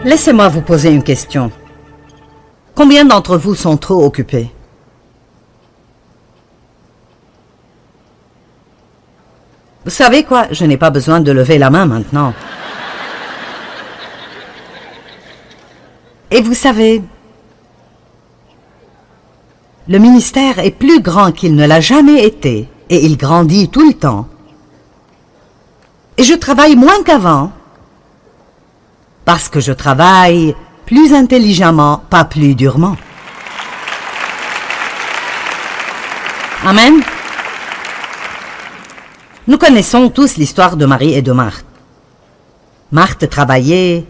Laissez-moi vous poser une question. Combien d'entre vous sont trop occupés? Vous savez quoi? Je n'ai pas besoin de lever la main maintenant. Et vous savez, le ministère est plus grand qu'il ne l'a jamais été, et il grandit tout le temps. Et je travaille moins qu'avant, parce que je travaille plus intelligemment, pas plus durement. Amen. Nous connaissons tous l'histoire de Marie et de Marthe. Marthe travaillait,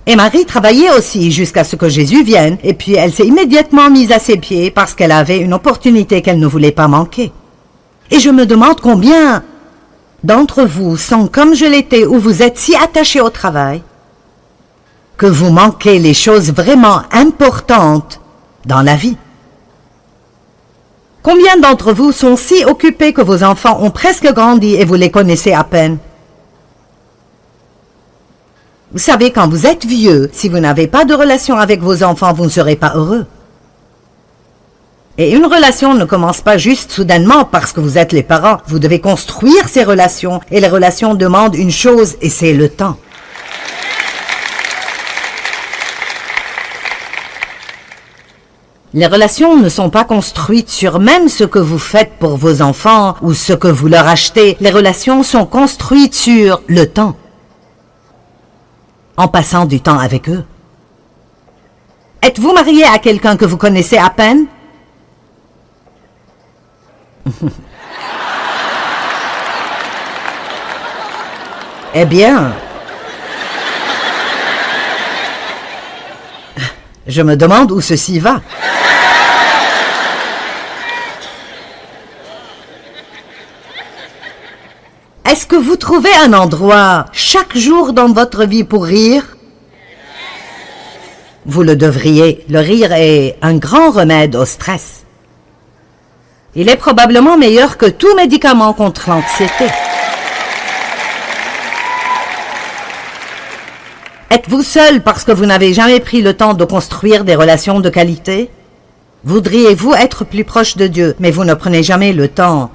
et Marie travaillait aussi jusqu'à ce que Jésus vienne, et puis elle s'est immédiatement mise à ses pieds parce qu'elle avait une opportunité qu'elle ne voulait pas manquer. Et je me demande combien d'entre vous sont comme je l'étais, où vous êtes si attachés au travail, que vous manquez les choses vraiment importantes dans la vie. Combien d'entre vous sont si occupés que vos enfants ont presque grandi et vous les connaissez à peine? Vous savez, quand vous êtes vieux, si vous n'avez pas de relation avec vos enfants, vous ne serez pas heureux. Et une relation ne commence pas juste soudainement parce que vous êtes les parents. Vous devez construire ces relations, et les relations demandent une chose, et c'est le temps. Les relations ne sont pas construites sur même ce que vous faites pour vos enfants ou ce que vous leur achetez. Les relations sont construites sur le temps, en passant du temps avec eux. Êtes-vous marié à quelqu'un que vous connaissez à peine? Eh bien, je me demande où ceci va. Est-ce que vous trouvez un endroit chaque jour dans votre vie pour rire? Vous le devriez. Le rire est un grand remède au stress. Il est probablement meilleur que tout médicament contre l'anxiété. Êtes-vous seul parce que vous n'avez jamais pris le temps de construire des relations de qualité? Voudriez-vous être plus proche de Dieu, mais vous ne prenez jamais le temps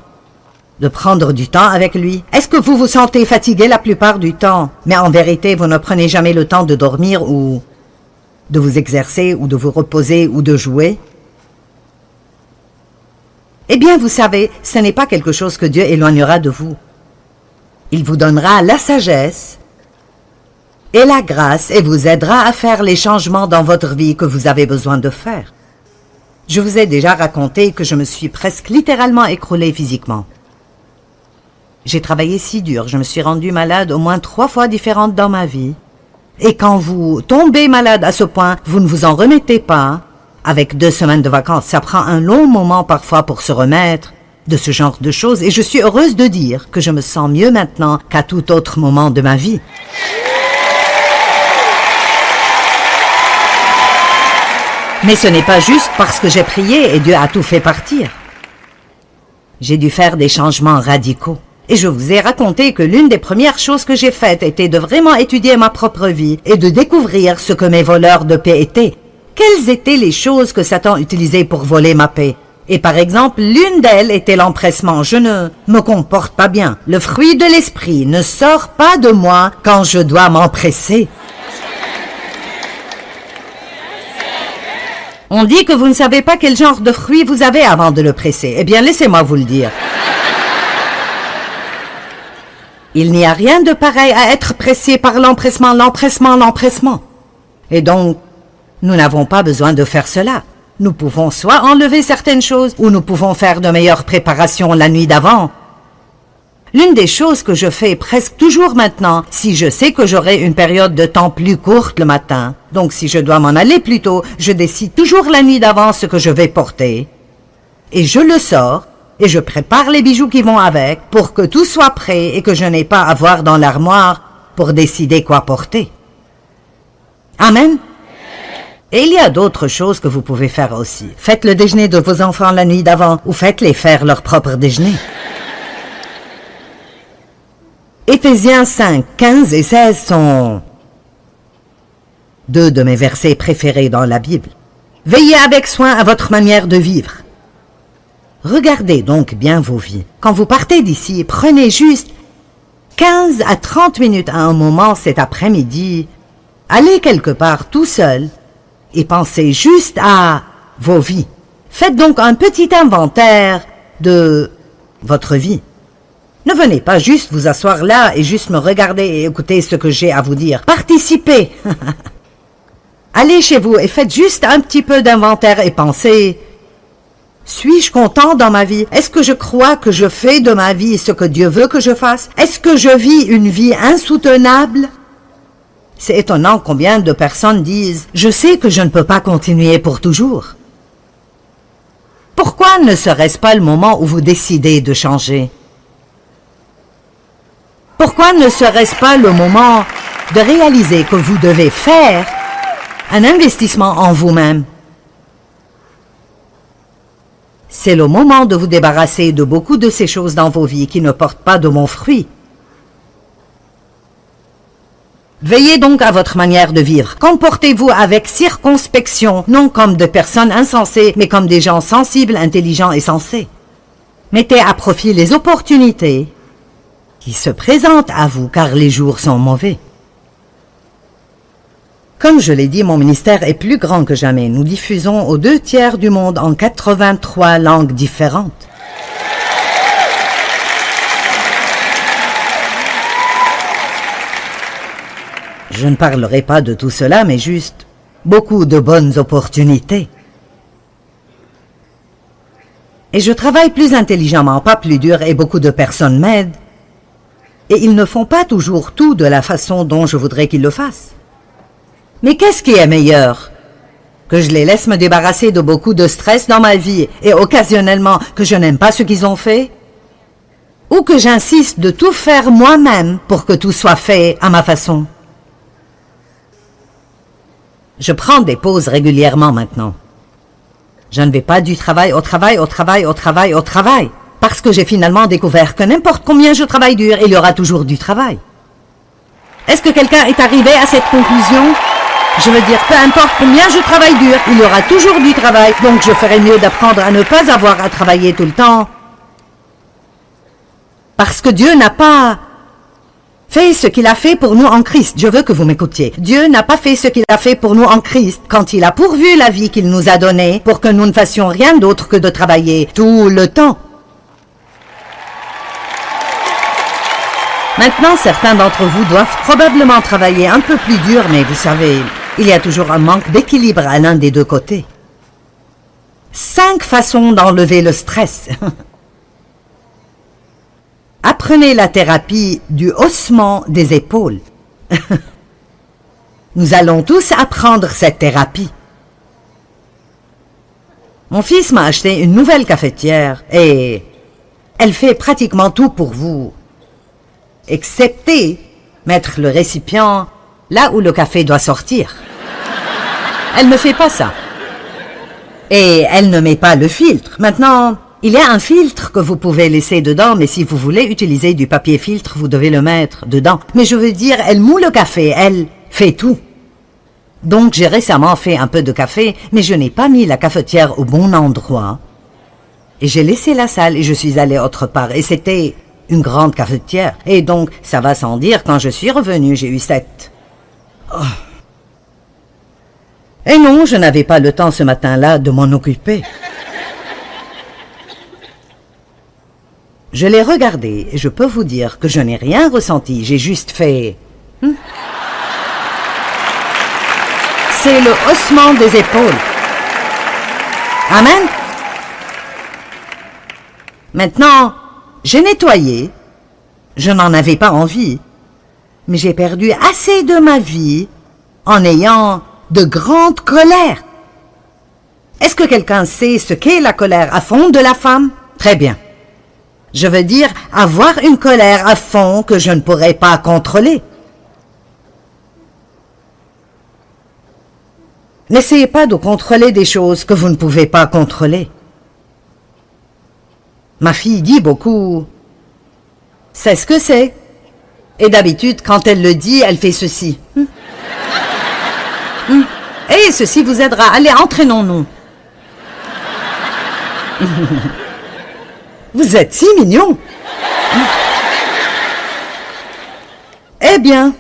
de prendre du temps avec lui? Est-ce que vous vous sentez fatigué la plupart du temps, mais en vérité, vous ne prenez jamais le temps de dormir ou de vous exercer ou de vous reposer ou de jouer? Eh bien, vous savez, ce n'est pas quelque chose que Dieu éloignera de vous. Il vous donnera la sagesse et la grâce et vous aidera à faire les changements dans votre vie que vous avez besoin de faire. Je vous ai déjà raconté que je me suis presque littéralement écroulée physiquement. J'ai travaillé si dur, je me suis rendue malade au moins 3 fois différentes dans ma vie. Et quand vous tombez malade à ce point, vous ne vous en remettez pas. Avec 2 semaines de vacances, ça prend un long moment parfois pour se remettre de ce genre de choses. Et je suis heureuse de dire que je me sens mieux maintenant qu'à tout autre moment de ma vie. Mais ce n'est pas juste parce que j'ai prié et Dieu a tout fait partir. J'ai dû faire des changements radicaux. Et je vous ai raconté que l'une des premières choses que j'ai faites était de vraiment étudier ma propre vie et de découvrir ce que mes voleurs de paix étaient. Quelles étaient les choses que Satan utilisait pour voler ma paix? Et par exemple, l'une d'elles était l'empressement. Je ne me comporte pas bien. Le fruit de l'esprit ne sort pas de moi quand je dois m'empresser. On dit que vous ne savez pas quel genre de fruit vous avez avant de le presser. Eh bien, laissez-moi vous le dire. Il n'y a rien de pareil à être pressé par l'empressement. Et donc, nous n'avons pas besoin de faire cela. Nous pouvons soit enlever certaines choses, ou nous pouvons faire de meilleures préparations la nuit d'avant. L'une des choses que je fais presque toujours maintenant, si je sais que j'aurai une période de temps plus courte le matin, donc si je dois m'en aller plus tôt, je décide toujours la nuit d'avant ce que je vais porter. Et je le sors, et je prépare les bijoux qui vont avec, pour que tout soit prêt et que je n'ai pas à voir dans l'armoire pour décider quoi porter. Amen. Et il y a d'autres choses que vous pouvez faire aussi. Faites le déjeuner de vos enfants la nuit d'avant, ou faites-les faire leur propre déjeuner. Éphésiens 5, 15 et 16 sont 2 de mes versets préférés dans la Bible. Veillez avec soin à votre manière de vivre. Regardez donc bien vos vies. Quand vous partez d'ici, prenez juste 15 à 30 minutes à un moment cet après-midi. Allez quelque part tout seul et pensez juste à vos vies. Faites donc un petit inventaire de votre vie. Ne venez pas juste vous asseoir là et juste me regarder et écouter ce que j'ai à vous dire. Participez. Allez chez vous et faites juste un petit peu d'inventaire et pensez, suis-je content dans ma vie? Est-ce que je crois que je fais de ma vie ce que Dieu veut que je fasse? Est-ce que je vis une vie insoutenable? C'est étonnant combien de personnes disent « Je sais que je ne peux pas continuer pour toujours ». Pourquoi ne serait-ce pas le moment où vous décidez de changer? Pourquoi ne serait-ce pas le moment de réaliser que vous devez faire un investissement en vous-même? C'est le moment de vous débarrasser de beaucoup de ces choses dans vos vies qui ne portent pas de bons fruits. Veillez donc à votre manière de vivre. Comportez-vous avec circonspection, non comme des personnes insensées, mais comme des gens sensibles, intelligents et sensés. Mettez à profit les opportunités qui se présentent à vous, car les jours sont mauvais. Comme je l'ai dit, mon ministère est plus grand que jamais. Nous diffusons aux 2 tiers du monde en 83 langues différentes. Je ne parlerai pas de tout cela, mais juste beaucoup de bonnes opportunités. Et je travaille plus intelligemment, pas plus dur, et beaucoup de personnes m'aident. Et ils ne font pas toujours tout de la façon dont je voudrais qu'ils le fassent. Mais qu'est-ce qui est meilleur? Que je les laisse me débarrasser de beaucoup de stress dans ma vie et occasionnellement que je n'aime pas ce qu'ils ont fait? Ou que j'insiste de tout faire moi-même pour que tout soit fait à ma façon? Je prends des pauses régulièrement maintenant. Je ne vais pas du travail au travail, au travail, au travail, au travail. Parce que j'ai finalement découvert que n'importe combien je travaille dur, il y aura toujours du travail. Est-ce que quelqu'un est arrivé à cette conclusion? Je veux dire, peu importe combien je travaille dur, il y aura toujours du travail. Donc je ferais mieux d'apprendre à ne pas avoir à travailler tout le temps. Parce que Dieu n'a pas fait ce qu'il a fait pour nous en Christ. Je veux que vous m'écoutiez. Dieu n'a pas fait ce qu'il a fait pour nous en Christ quand il a pourvu la vie qu'il nous a donnée pour que nous ne fassions rien d'autre que de travailler tout le temps. Maintenant, certains d'entre vous doivent probablement travailler un peu plus dur, mais vous savez, il y a toujours un manque d'équilibre à l'un des 2 côtés. 5 façons d'enlever le stress. Apprenez la thérapie du haussement des épaules. Nous allons tous apprendre cette thérapie. Mon fils m'a acheté une nouvelle cafetière et elle fait pratiquement tout pour vous, excepté mettre le récipient là où le café doit sortir. Elle ne fait pas ça. Et elle ne met pas le filtre. Maintenant, il y a un filtre que vous pouvez laisser dedans, mais si vous voulez utiliser du papier filtre, vous devez le mettre dedans. Mais je veux dire, elle moud le café, elle fait tout. Donc j'ai récemment fait un peu de café, mais je n'ai pas mis la cafetière au bon endroit. Et j'ai laissé la salle et je suis allée autre part. Et c'était une grande cafetière. Et donc, ça va sans dire, quand je suis revenue, j'ai eu cette... Oh. Et non, je n'avais pas le temps ce matin-là de m'en occuper. Je l'ai regardé et je peux vous dire que je n'ai rien ressenti. J'ai juste fait... C'est le haussement des épaules. Amen. Maintenant, j'ai nettoyé. Je n'en avais pas envie. Mais j'ai perdu assez de ma vie en ayant de grandes colères. Est-ce que quelqu'un sait ce qu'est la colère à fond de la femme? Très bien. Je veux dire avoir une colère à fond que je ne pourrais pas contrôler. N'essayez pas de contrôler des choses que vous ne pouvez pas contrôler. Ma fille dit beaucoup « C'est ce que c'est ». Et d'habitude, quand elle le dit, elle fait ceci. Et ceci vous aidera. Allez, entraînons-nous. Vous êtes si mignon. Eh bien,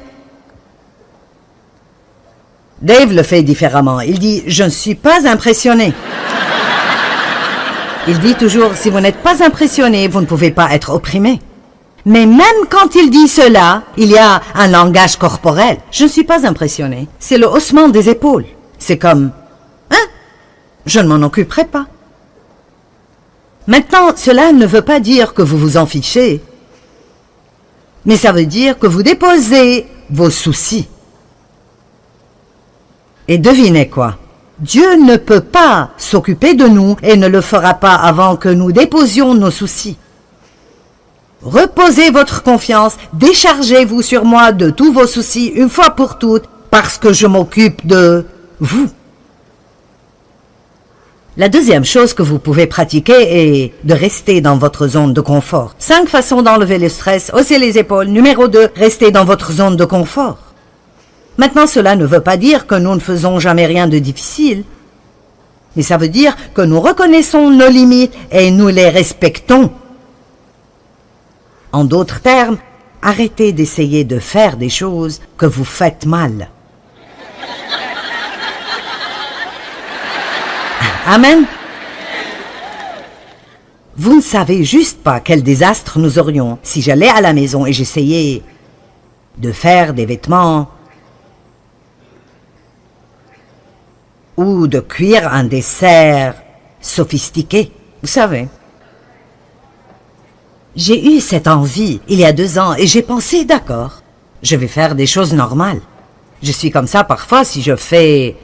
Dave le fait différemment. Il dit « Je ne suis pas impressionné ». Il dit toujours « Si vous n'êtes pas impressionné, vous ne pouvez pas être opprimé ». Mais même quand il dit cela, il y a un langage corporel. Je ne suis pas impressionné. C'est le haussement des épaules. C'est comme « Hein? Je ne m'en occuperai pas ». Maintenant, cela ne veut pas dire que vous vous en fichez, mais ça veut dire que vous déposez vos soucis. Et devinez quoi? Dieu ne peut pas s'occuper de nous et ne le fera pas avant que nous déposions nos soucis. Reposez votre confiance, déchargez-vous sur moi de tous vos soucis une fois pour toutes, parce que je m'occupe de vous. La deuxième chose que vous pouvez pratiquer est de rester dans votre zone de confort. 5 façons d'enlever le stress, hausser les épaules. Numéro 2, restez dans votre zone de confort. Maintenant, cela ne veut pas dire que nous ne faisons jamais rien de difficile, mais ça veut dire que nous reconnaissons nos limites et nous les respectons. En d'autres termes, arrêtez d'essayer de faire des choses que vous faites mal. Amen. Vous ne savez juste pas quel désastre nous aurions si j'allais à la maison et j'essayais de faire des vêtements ou de cuire un dessert sophistiqué. Vous savez, j'ai eu cette envie il y a 2 ans et j'ai pensé, d'accord, je vais faire des choses normales. Je suis comme ça parfois si je fais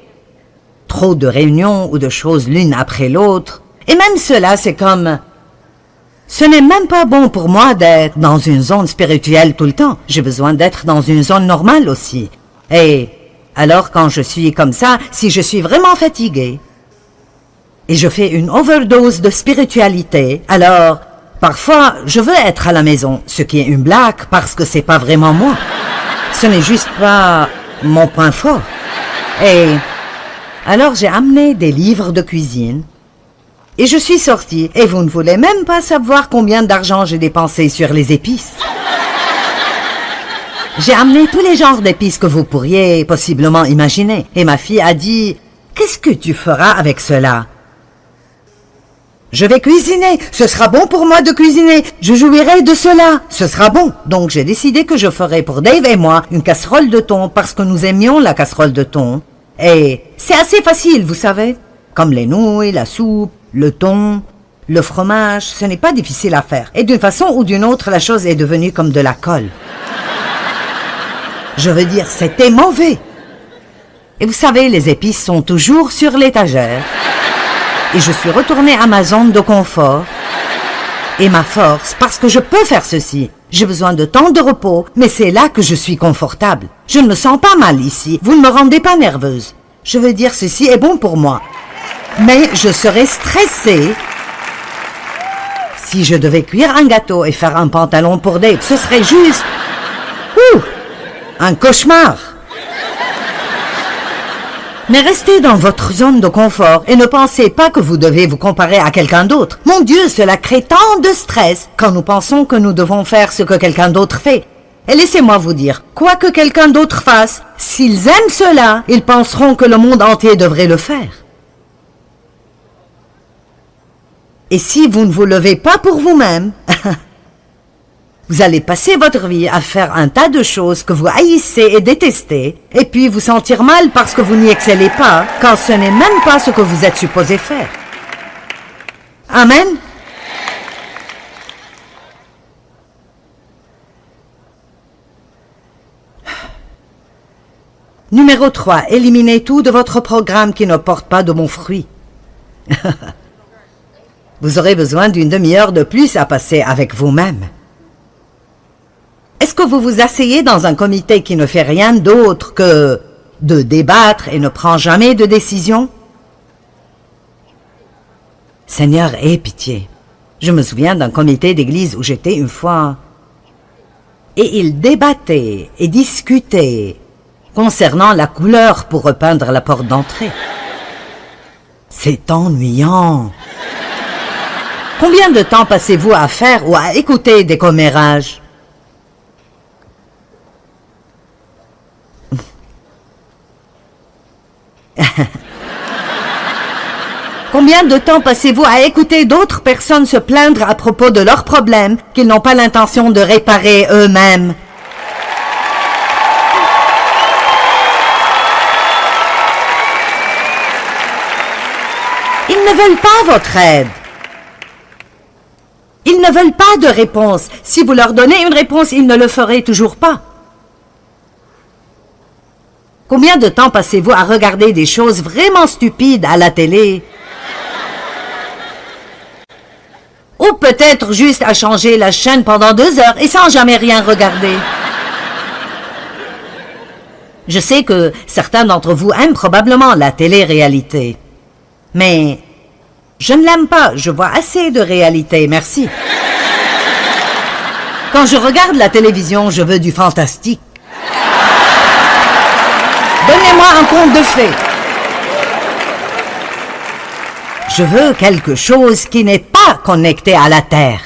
trop de réunions ou de choses l'une après l'autre. Et même cela, c'est comme... Ce n'est même pas bon pour moi d'être dans une zone spirituelle tout le temps. J'ai besoin d'être dans une zone normale aussi. Et alors quand je suis comme ça, si je suis vraiment fatiguée et je fais une overdose de spiritualité, alors parfois je veux être à la maison, ce qui est une blague parce que c'est pas vraiment moi. Ce n'est juste pas mon point fort. Et alors j'ai amené des livres de cuisine et je suis sortie et vous ne voulez même pas savoir combien d'argent j'ai dépensé sur les épices. J'ai amené tous les genres d'épices que vous pourriez possiblement imaginer et ma fille a dit « Qu'est-ce que tu feras avec cela ?» Je vais cuisiner, ce sera bon pour moi de cuisiner, je jouirai de cela, ce sera bon. Donc j'ai décidé que je ferai pour Dave et moi une casserole de thon parce que nous aimions la casserole de thon. Et c'est assez facile, vous savez, comme les nouilles, la soupe, le thon, le fromage, ce n'est pas difficile à faire. Et d'une façon ou d'une autre, la chose est devenue comme de la colle. Je veux dire, c'était mauvais. Et vous savez, les épices sont toujours sur l'étagère. Et je suis retournée à ma zone de confort et ma force parce que je peux faire ceci. J'ai besoin de temps de repos, mais c'est là que je suis confortable. Je ne me sens pas mal ici. Vous ne me rendez pas nerveuse. Je veux dire, ceci est bon pour moi. Mais je serais stressée si je devais cuire un gâteau et faire un pantalon pour Dave. Ce serait juste... un cauchemar. Mais restez dans votre zone de confort et ne pensez pas que vous devez vous comparer à quelqu'un d'autre. Mon Dieu, cela crée tant de stress quand nous pensons que nous devons faire ce que quelqu'un d'autre fait. Et laissez-moi vous dire, quoi que quelqu'un d'autre fasse, s'ils aiment cela, ils penseront que le monde entier devrait le faire. Et si vous ne vous levez pas pour vous-même, vous allez passer votre vie à faire un tas de choses que vous haïssez et détestez, et puis vous sentir mal parce que vous n'y excellez pas, quand ce n'est même pas ce que vous êtes supposé faire. Amen. Numéro 3. Éliminez tout de votre programme qui ne porte pas de bons fruits. Vous aurez besoin d'une demi-heure de plus à passer avec vous-même. Est-ce que vous vous asseyez dans un comité qui ne fait rien d'autre que de débattre et ne prend jamais de décision? Seigneur, aie pitié. Je me souviens d'un comité d'église où j'étais une fois. Et ils débattaient et discutaient concernant la couleur pour repeindre la porte d'entrée. C'est ennuyant. Combien de temps passez-vous à faire ou à écouter des commérages? Combien de temps passez-vous à écouter d'autres personnes se plaindre à propos de leurs problèmes qu'ils n'ont pas l'intention de réparer eux-mêmes? Ils ne veulent pas votre aide. Ils ne veulent pas de réponse. Si vous leur donnez une réponse, ils ne le feraient toujours pas. Combien de temps passez-vous à regarder des choses vraiment stupides à la télé? Ou peut-être juste à changer la chaîne pendant 2 heures et sans jamais rien regarder. Je sais que certains d'entre vous aiment probablement la télé-réalité. Mais je ne l'aime pas, je vois assez de réalité, merci. Quand je regarde la télévision, je veux du fantastique. Donnez-moi un conte de fées. Je veux quelque chose qui n'est pas connecté à la Terre.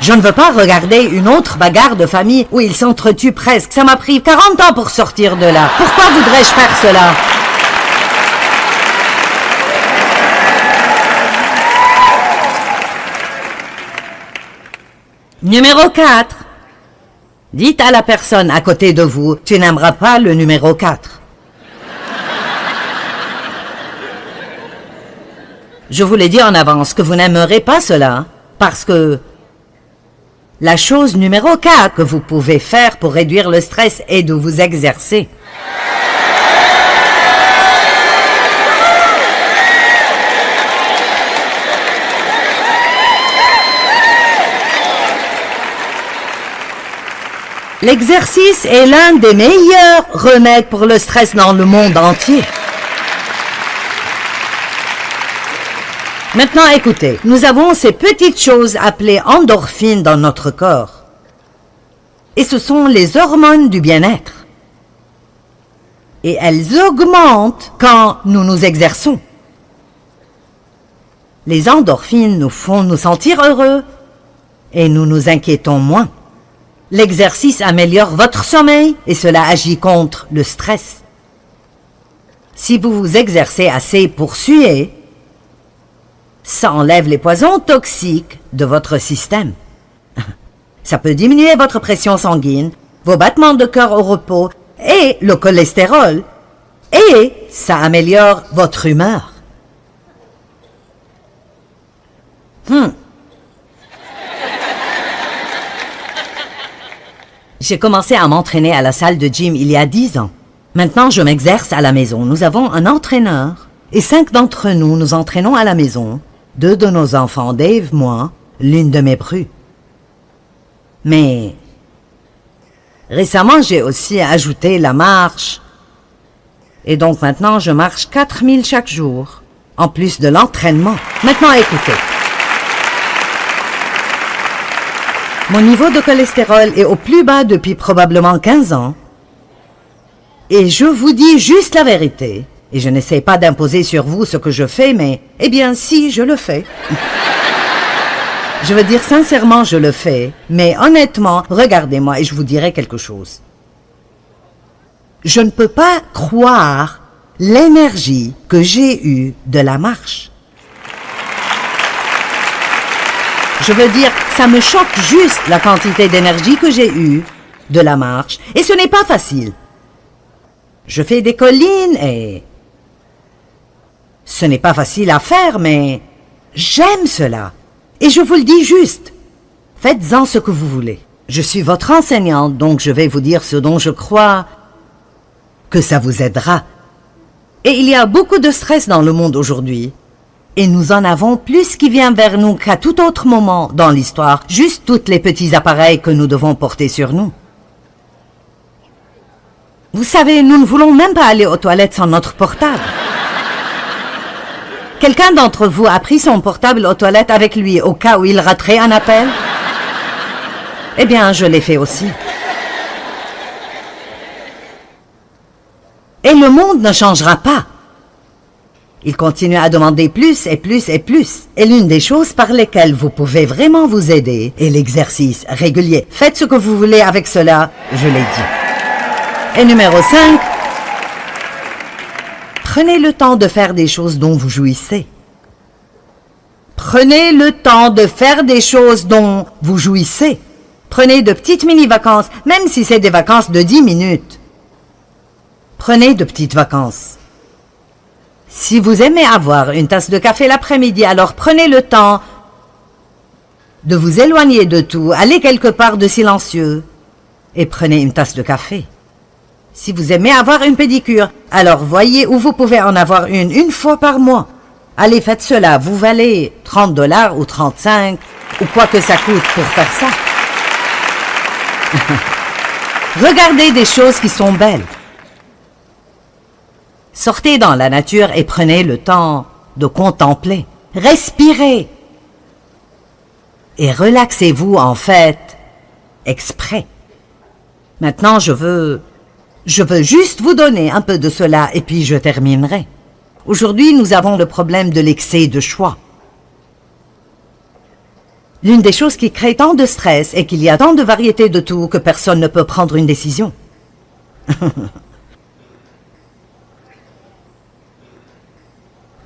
Je ne veux pas regarder une autre bagarre de famille où ils s'entretuent presque. Ça m'a pris 40 ans pour sortir de là. Pourquoi voudrais-je faire cela? Numéro 4. Dites à la personne à côté de vous, tu n'aimeras pas le numéro 4. Je vous l'ai dit en avance que vous n'aimerez pas cela, parce que la chose numéro 4 que vous pouvez faire pour réduire le stress est de vous exercer. L'exercice est l'un des meilleurs remèdes pour le stress dans le monde entier. Maintenant, écoutez, nous avons ces petites choses appelées endorphines dans notre corps. Et ce sont les hormones du bien-être. Et elles augmentent quand nous nous exerçons. Les endorphines nous font nous sentir heureux et nous nous inquiétons moins. L'exercice améliore votre sommeil et cela agit contre le stress. Si vous vous exercez assez pour suer, ça enlève les poisons toxiques de votre système. Ça peut diminuer votre pression sanguine, vos battements de cœur au repos et le cholestérol. Et ça améliore votre humeur. J'ai commencé à m'entraîner à la salle de gym il y a 10 ans. Maintenant, je m'exerce à la maison. Nous avons un entraîneur et 5 d'entre nous nous entraînons à la maison. 2 de nos enfants, Dave, moi, l'une de mes prues. Mais récemment, j'ai aussi ajouté la marche. Et donc maintenant, je marche 4000 chaque jour, en plus de l'entraînement. Maintenant, écoutez. Mon niveau de cholestérol est au plus bas depuis probablement 15 ans. Et je vous dis juste la vérité. Et je n'essaie pas d'imposer sur vous ce que je fais, mais, eh bien, si, je le fais. Je veux dire sincèrement, je le fais. Mais honnêtement, regardez-moi et je vous dirai quelque chose. Je ne peux pas croire l'énergie que j'ai eue de la marche. Je veux dire, ça me choque juste la quantité d'énergie que j'ai eue de la marche. Et ce n'est pas facile. Je fais des collines et ce n'est pas facile à faire, mais j'aime cela. Et je vous le dis juste. Faites-en ce que vous voulez. Je suis votre enseignante, donc je vais vous dire ce dont je crois que ça vous aidera. Et il y a beaucoup de stress dans le monde aujourd'hui. Et nous en avons plus qui vient vers nous qu'à tout autre moment dans l'histoire. Juste tous les petits appareils que nous devons porter sur nous. Vous savez, nous ne voulons même pas aller aux toilettes sans notre portable. Quelqu'un d'entre vous a pris son portable aux toilettes avec lui au cas où il raterait un appel? Eh bien, je l'ai fait aussi. Et le monde ne changera pas. Il continue à demander plus et plus et plus. Et l'une des choses par lesquelles vous pouvez vraiment vous aider est l'exercice régulier. Faites ce que vous voulez avec cela, je l'ai dit. Et numéro 5, prenez le temps de faire des choses dont vous jouissez. Prenez le temps de faire des choses dont vous jouissez. Prenez de petites mini-vacances, même si c'est des vacances de 10 minutes. Prenez de petites vacances. Si vous aimez avoir une tasse de café l'après-midi, alors prenez le temps de vous éloigner de tout, allez quelque part de silencieux et prenez une tasse de café. Si vous aimez avoir une pédicure, alors voyez où vous pouvez en avoir une fois par mois. Allez, faites cela, vous valez 30 $ ou 35 ou quoi que ça coûte pour faire ça. Regardez des choses qui sont belles. Sortez dans la nature et prenez le temps de contempler. Respirez. Et relaxez-vous en fait, exprès. Maintenant, je veux juste vous donner un peu de cela et puis je terminerai. Aujourd'hui, nous avons le problème de l'excès de choix. L'une des choses qui crée tant de stress est qu'il y a tant de variétés de tout que personne ne peut prendre une décision.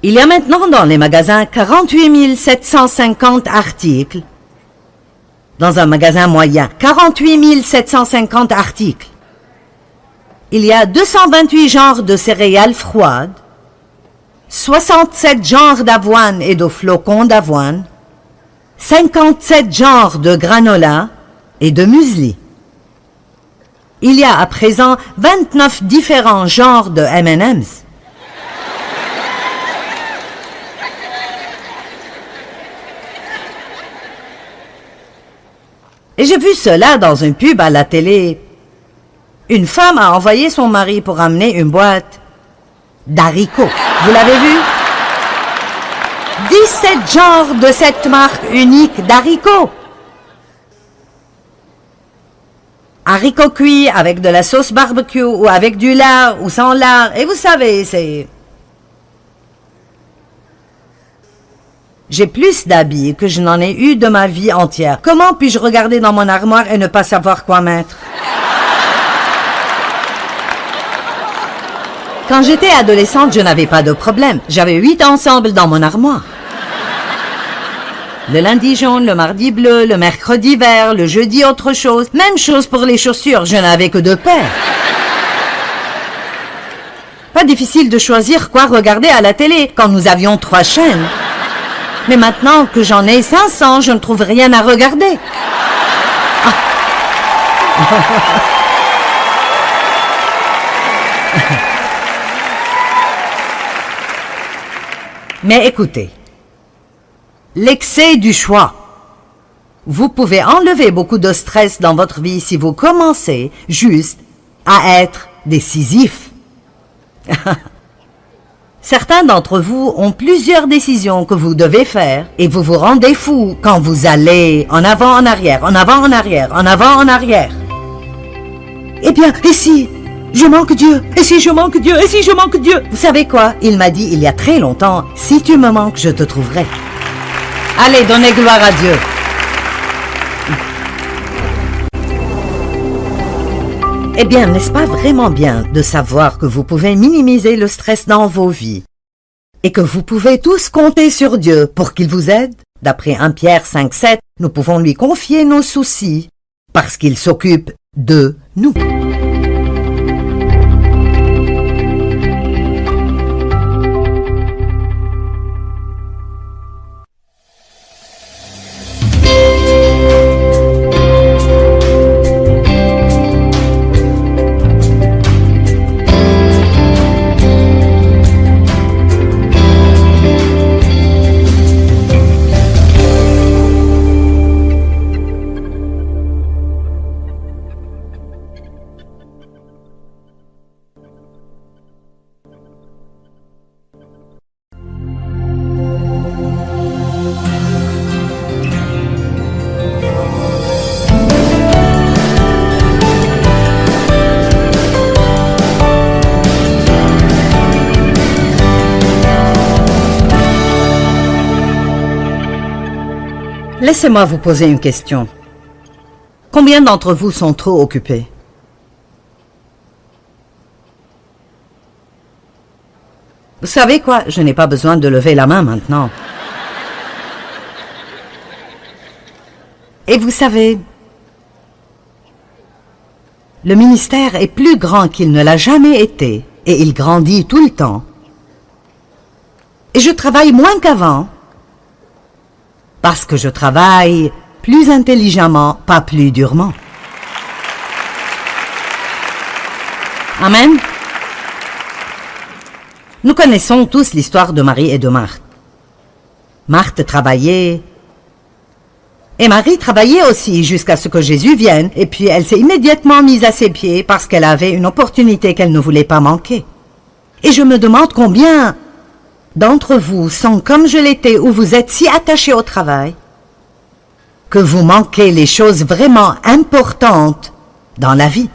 Il y a maintenant dans les magasins 48 750 articles. Dans un magasin moyen, 48 750 articles. Il y a 228 genres de céréales froides, 67 genres d'avoine et de flocons d'avoine, 57 genres de granola et de muesli. Il y a à présent 29 différents genres de M&M's. Et j'ai vu cela dans une pub à la télé. Une femme a envoyé son mari pour amener une boîte d'haricots. Vous l'avez vu? 17 genres de cette marque unique d'haricots. Haricots cuits avec de la sauce barbecue ou avec du lard ou sans lard. Et vous savez, c'est... J'ai plus d'habits que je n'en ai eu de ma vie entière. Comment puis-je regarder dans mon armoire et ne pas savoir quoi mettre? Quand j'étais adolescente, je n'avais pas de problème. J'avais 8 ensembles dans mon armoire. Le lundi jaune, le mardi bleu, le mercredi vert, le jeudi autre chose. Même chose pour les chaussures, je n'avais que 2 paires. Pas difficile de choisir quoi regarder à la télé quand nous avions 3 chaînes. Mais maintenant que j'en ai 500, je ne trouve rien à regarder. Ah. Mais écoutez, l'excès du choix. Vous pouvez enlever beaucoup de stress dans votre vie si vous commencez juste à être décisif. Certains d'entre vous ont plusieurs décisions que vous devez faire et vous vous rendez fou quand vous allez en avant, en arrière, en avant, en arrière, en avant, en arrière. Eh bien, et si je manque Dieu? Et si je manque Dieu? Et si je manque Dieu? Vous savez quoi? Il m'a dit il y a très longtemps, si tu me manques, je te trouverai. Allez, donnez gloire à Dieu. Eh bien, n'est-ce pas vraiment bien de savoir que vous pouvez minimiser le stress dans vos vies et que vous pouvez tous compter sur Dieu pour qu'il vous aide? D'après 1 Pierre 5,7, nous pouvons lui confier nos soucis parce qu'il s'occupe de nous. Laissez-moi vous poser une question. Combien d'entre vous sont trop occupés? Vous savez quoi? Je n'ai pas besoin de lever la main maintenant. Et vous savez, le ministère est plus grand qu'il ne l'a jamais été, et il grandit tout le temps. Et je travaille moins qu'avant, parce que je travaille plus intelligemment, pas plus durement. Amen. Nous connaissons tous l'histoire de Marie et de Marthe. Marthe travaillait, et Marie travaillait aussi jusqu'à ce que Jésus vienne, et puis elle s'est immédiatement mise à ses pieds parce qu'elle avait une opportunité qu'elle ne voulait pas manquer. Et je me demande combien d'entre vous sont comme je l'étais, où vous êtes si attachés au travail, que vous manquez les choses vraiment importantes dans la vie.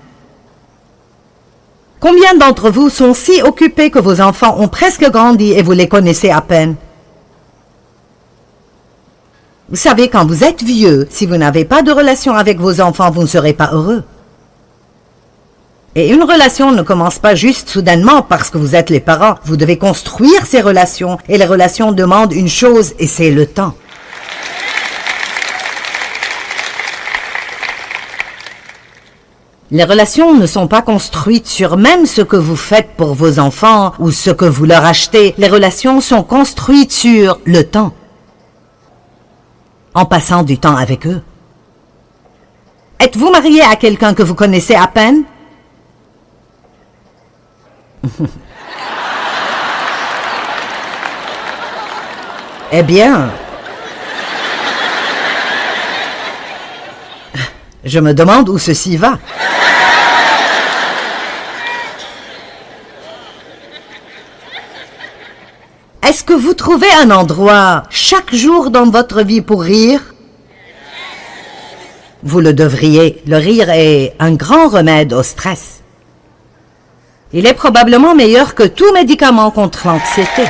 Combien d'entre vous sont si occupés que vos enfants ont presque grandi et vous les connaissez à peine? Vous savez, quand vous êtes vieux, si vous n'avez pas de relation avec vos enfants, vous ne serez pas heureux. Et une relation ne commence pas juste soudainement parce que vous êtes les parents. Vous devez construire ces relations, et les relations demandent une chose, et c'est le temps. Les relations ne sont pas construites sur même ce que vous faites pour vos enfants ou ce que vous leur achetez. Les relations sont construites sur le temps, en passant du temps avec eux. Êtes-vous marié à quelqu'un que vous connaissez à peine? Eh bien, je me demande où ceci va. Est-ce que vous trouvez un endroit chaque jour dans votre vie pour rire? Vous le devriez. Le rire est un grand remède au stress. Il est probablement meilleur que tout médicament contre l'anxiété.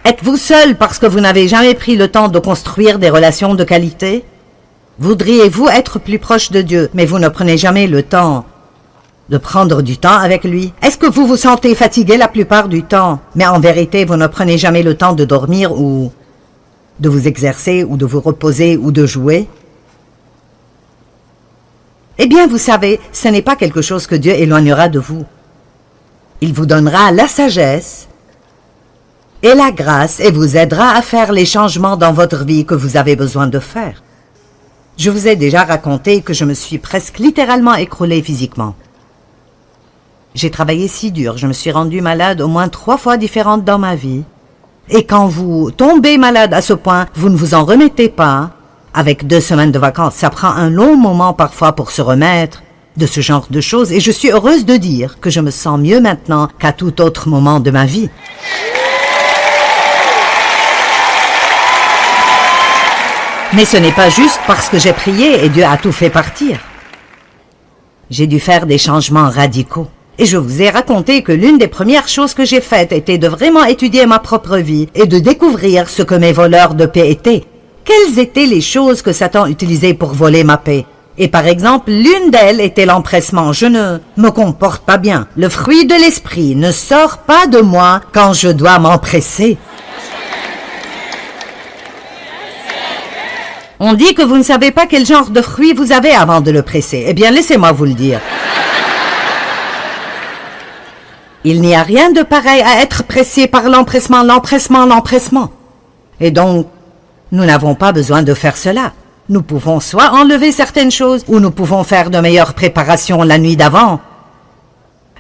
Êtes-vous seul parce que vous n'avez jamais pris le temps de construire des relations de qualité? Voudriez-vous être plus proche de Dieu, mais vous ne prenez jamais le temps de prendre du temps avec lui? Est-ce que vous vous sentez fatigué la plupart du temps, mais en vérité, vous ne prenez jamais le temps de dormir ou de vous exercer ou de vous reposer ou de jouer? Eh bien, vous savez, ce n'est pas quelque chose que Dieu éloignera de vous. Il vous donnera la sagesse et la grâce et vous aidera à faire les changements dans votre vie que vous avez besoin de faire. Je vous ai déjà raconté que je me suis presque littéralement écroulée physiquement. J'ai travaillé si dur, je me suis rendue malade au moins 3 fois différentes dans ma vie. Et quand vous tombez malade à ce point, vous ne vous en remettez pas. Avec 2 semaines de vacances, ça prend un long moment parfois pour se remettre de ce genre de choses. Et je suis heureuse de dire que je me sens mieux maintenant qu'à tout autre moment de ma vie. Mais ce n'est pas juste parce que j'ai prié et Dieu a tout fait partir. J'ai dû faire des changements radicaux. Et je vous ai raconté que l'une des premières choses que j'ai faites était de vraiment étudier ma propre vie et de découvrir ce que mes voleurs de paix étaient. Quelles étaient les choses que Satan utilisait pour voler ma paix? Et par exemple, l'une d'elles était l'empressement. Je ne me comporte pas bien. Le fruit de l'esprit ne sort pas de moi quand je dois m'empresser. On dit que vous ne savez pas quel genre de fruit vous avez avant de le presser. Eh bien, laissez-moi vous le dire. Il n'y a rien de pareil à être pressé par l'empressement, l'empressement, l'empressement. Et donc, nous n'avons pas besoin de faire cela. Nous pouvons soit enlever certaines choses, ou nous pouvons faire de meilleures préparations la nuit d'avant.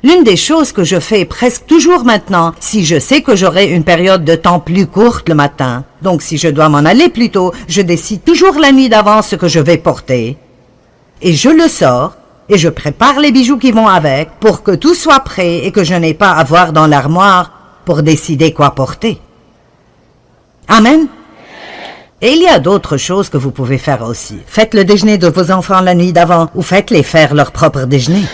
L'une des choses que je fais presque toujours maintenant, si je sais que j'aurai une période de temps plus courte le matin, donc si je dois m'en aller plus tôt, je décide toujours la nuit d'avant ce que je vais porter. Et je le sors, et je prépare les bijoux qui vont avec, pour que tout soit prêt et que je n'ai pas à voir dans l'armoire pour décider quoi porter. Amen. Et il y a d'autres choses que vous pouvez faire aussi. Faites le déjeuner de vos enfants la nuit d'avant, ou faites-les faire leur propre déjeuner.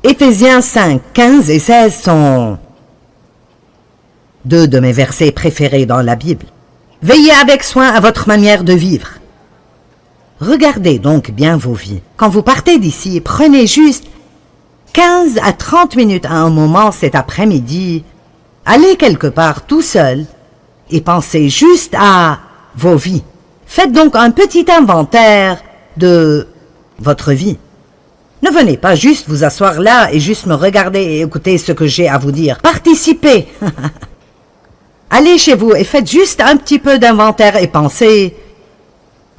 Éphésiens 5, 15 et 16 sont 2 de mes versets préférés dans la Bible. Veillez avec soin à votre manière de vivre. Regardez donc bien vos vies. Quand vous partez d'ici, prenez juste 15 à 30 minutes à un moment cet après-midi. Allez quelque part tout seul et pensez juste à vos vies. Faites donc un petit inventaire de votre vie. Ne venez pas juste vous asseoir là et juste me regarder et écouter ce que j'ai à vous dire. Participez. Allez chez vous et faites juste un petit peu d'inventaire et pensez,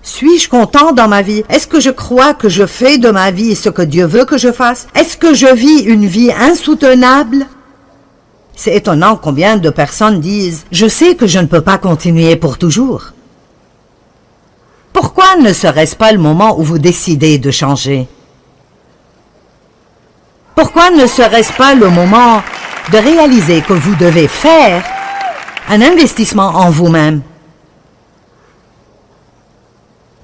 suis-je content dans ma vie? Est-ce que je crois que je fais de ma vie ce que Dieu veut que je fasse? Est-ce que je vis une vie insoutenable? C'est étonnant combien de personnes disent « Je sais que je ne peux pas continuer pour toujours ». Pourquoi ne serait-ce pas le moment où vous décidez de changer? Pourquoi ne serait-ce pas le moment de réaliser que vous devez faire un investissement en vous-même?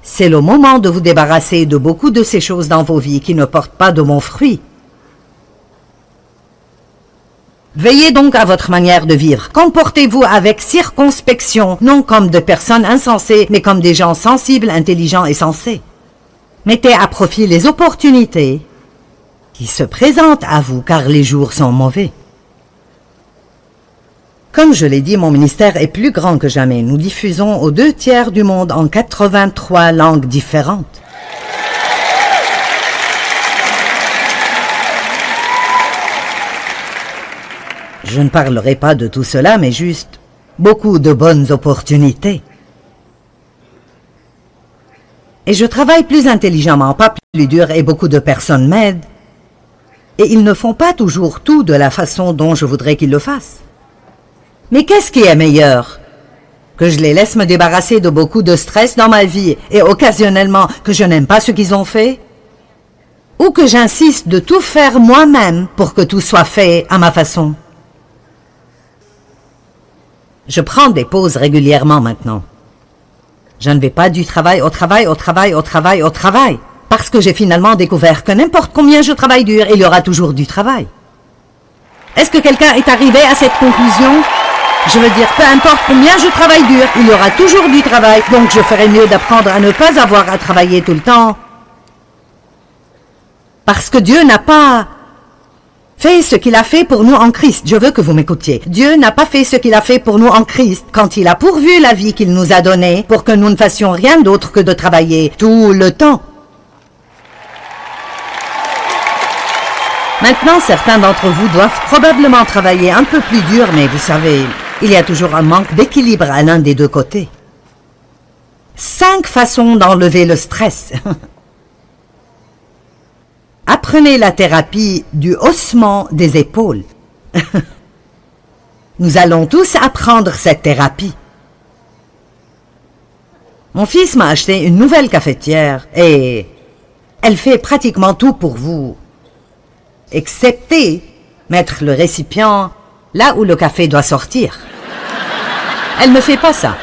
C'est le moment de vous débarrasser de beaucoup de ces choses dans vos vies qui ne portent pas de bons fruits. Veillez donc à votre manière de vivre. Comportez-vous avec circonspection, non comme de personnes insensées, mais comme des gens sensibles, intelligents et sensés. Mettez à profit les opportunités qui se présentent à vous, car les jours sont mauvais. Comme je l'ai dit, mon ministère est plus grand que jamais. Nous diffusons aux 2 tiers du monde en 83 langues différentes. Je ne parlerai pas de tout cela, mais juste beaucoup de bonnes opportunités. Et je travaille plus intelligemment, pas plus dur, et beaucoup de personnes m'aident. Et ils ne font pas toujours tout de la façon dont je voudrais qu'ils le fassent. Mais qu'est-ce qui est meilleur? Que je les laisse me débarrasser de beaucoup de stress dans ma vie et occasionnellement que je n'aime pas ce qu'ils ont fait? Ou que j'insiste de tout faire moi-même pour que tout soit fait à ma façon? Je prends des pauses régulièrement maintenant. Je ne vais pas du travail au travail, au travail, au travail, au travail. Parce que j'ai finalement découvert que n'importe combien je travaille dur, il y aura toujours du travail. Est-ce que quelqu'un est arrivé à cette conclusion? Je veux dire, peu importe combien je travaille dur, il y aura toujours du travail. Donc je ferais mieux d'apprendre à ne pas avoir à travailler tout le temps. Parce que Dieu n'a pas fait ce qu'il a fait pour nous en Christ. Je veux que vous m'écoutiez. Dieu n'a pas fait ce qu'il a fait pour nous en Christ quand il a pourvu la vie qu'il nous a donnée pour que nous ne fassions rien d'autre que de travailler tout le temps. Maintenant, certains d'entre vous doivent probablement travailler un peu plus dur, mais vous savez, il y a toujours un manque d'équilibre à l'un des 2 côtés. 5 façons d'enlever le stress. Apprenez la thérapie du haussement des épaules. Nous allons tous apprendre cette thérapie. Mon fils m'a acheté une nouvelle cafetière et elle fait pratiquement tout pour vous, excepté mettre le récipient là où le café doit sortir. Elle ne fait pas ça.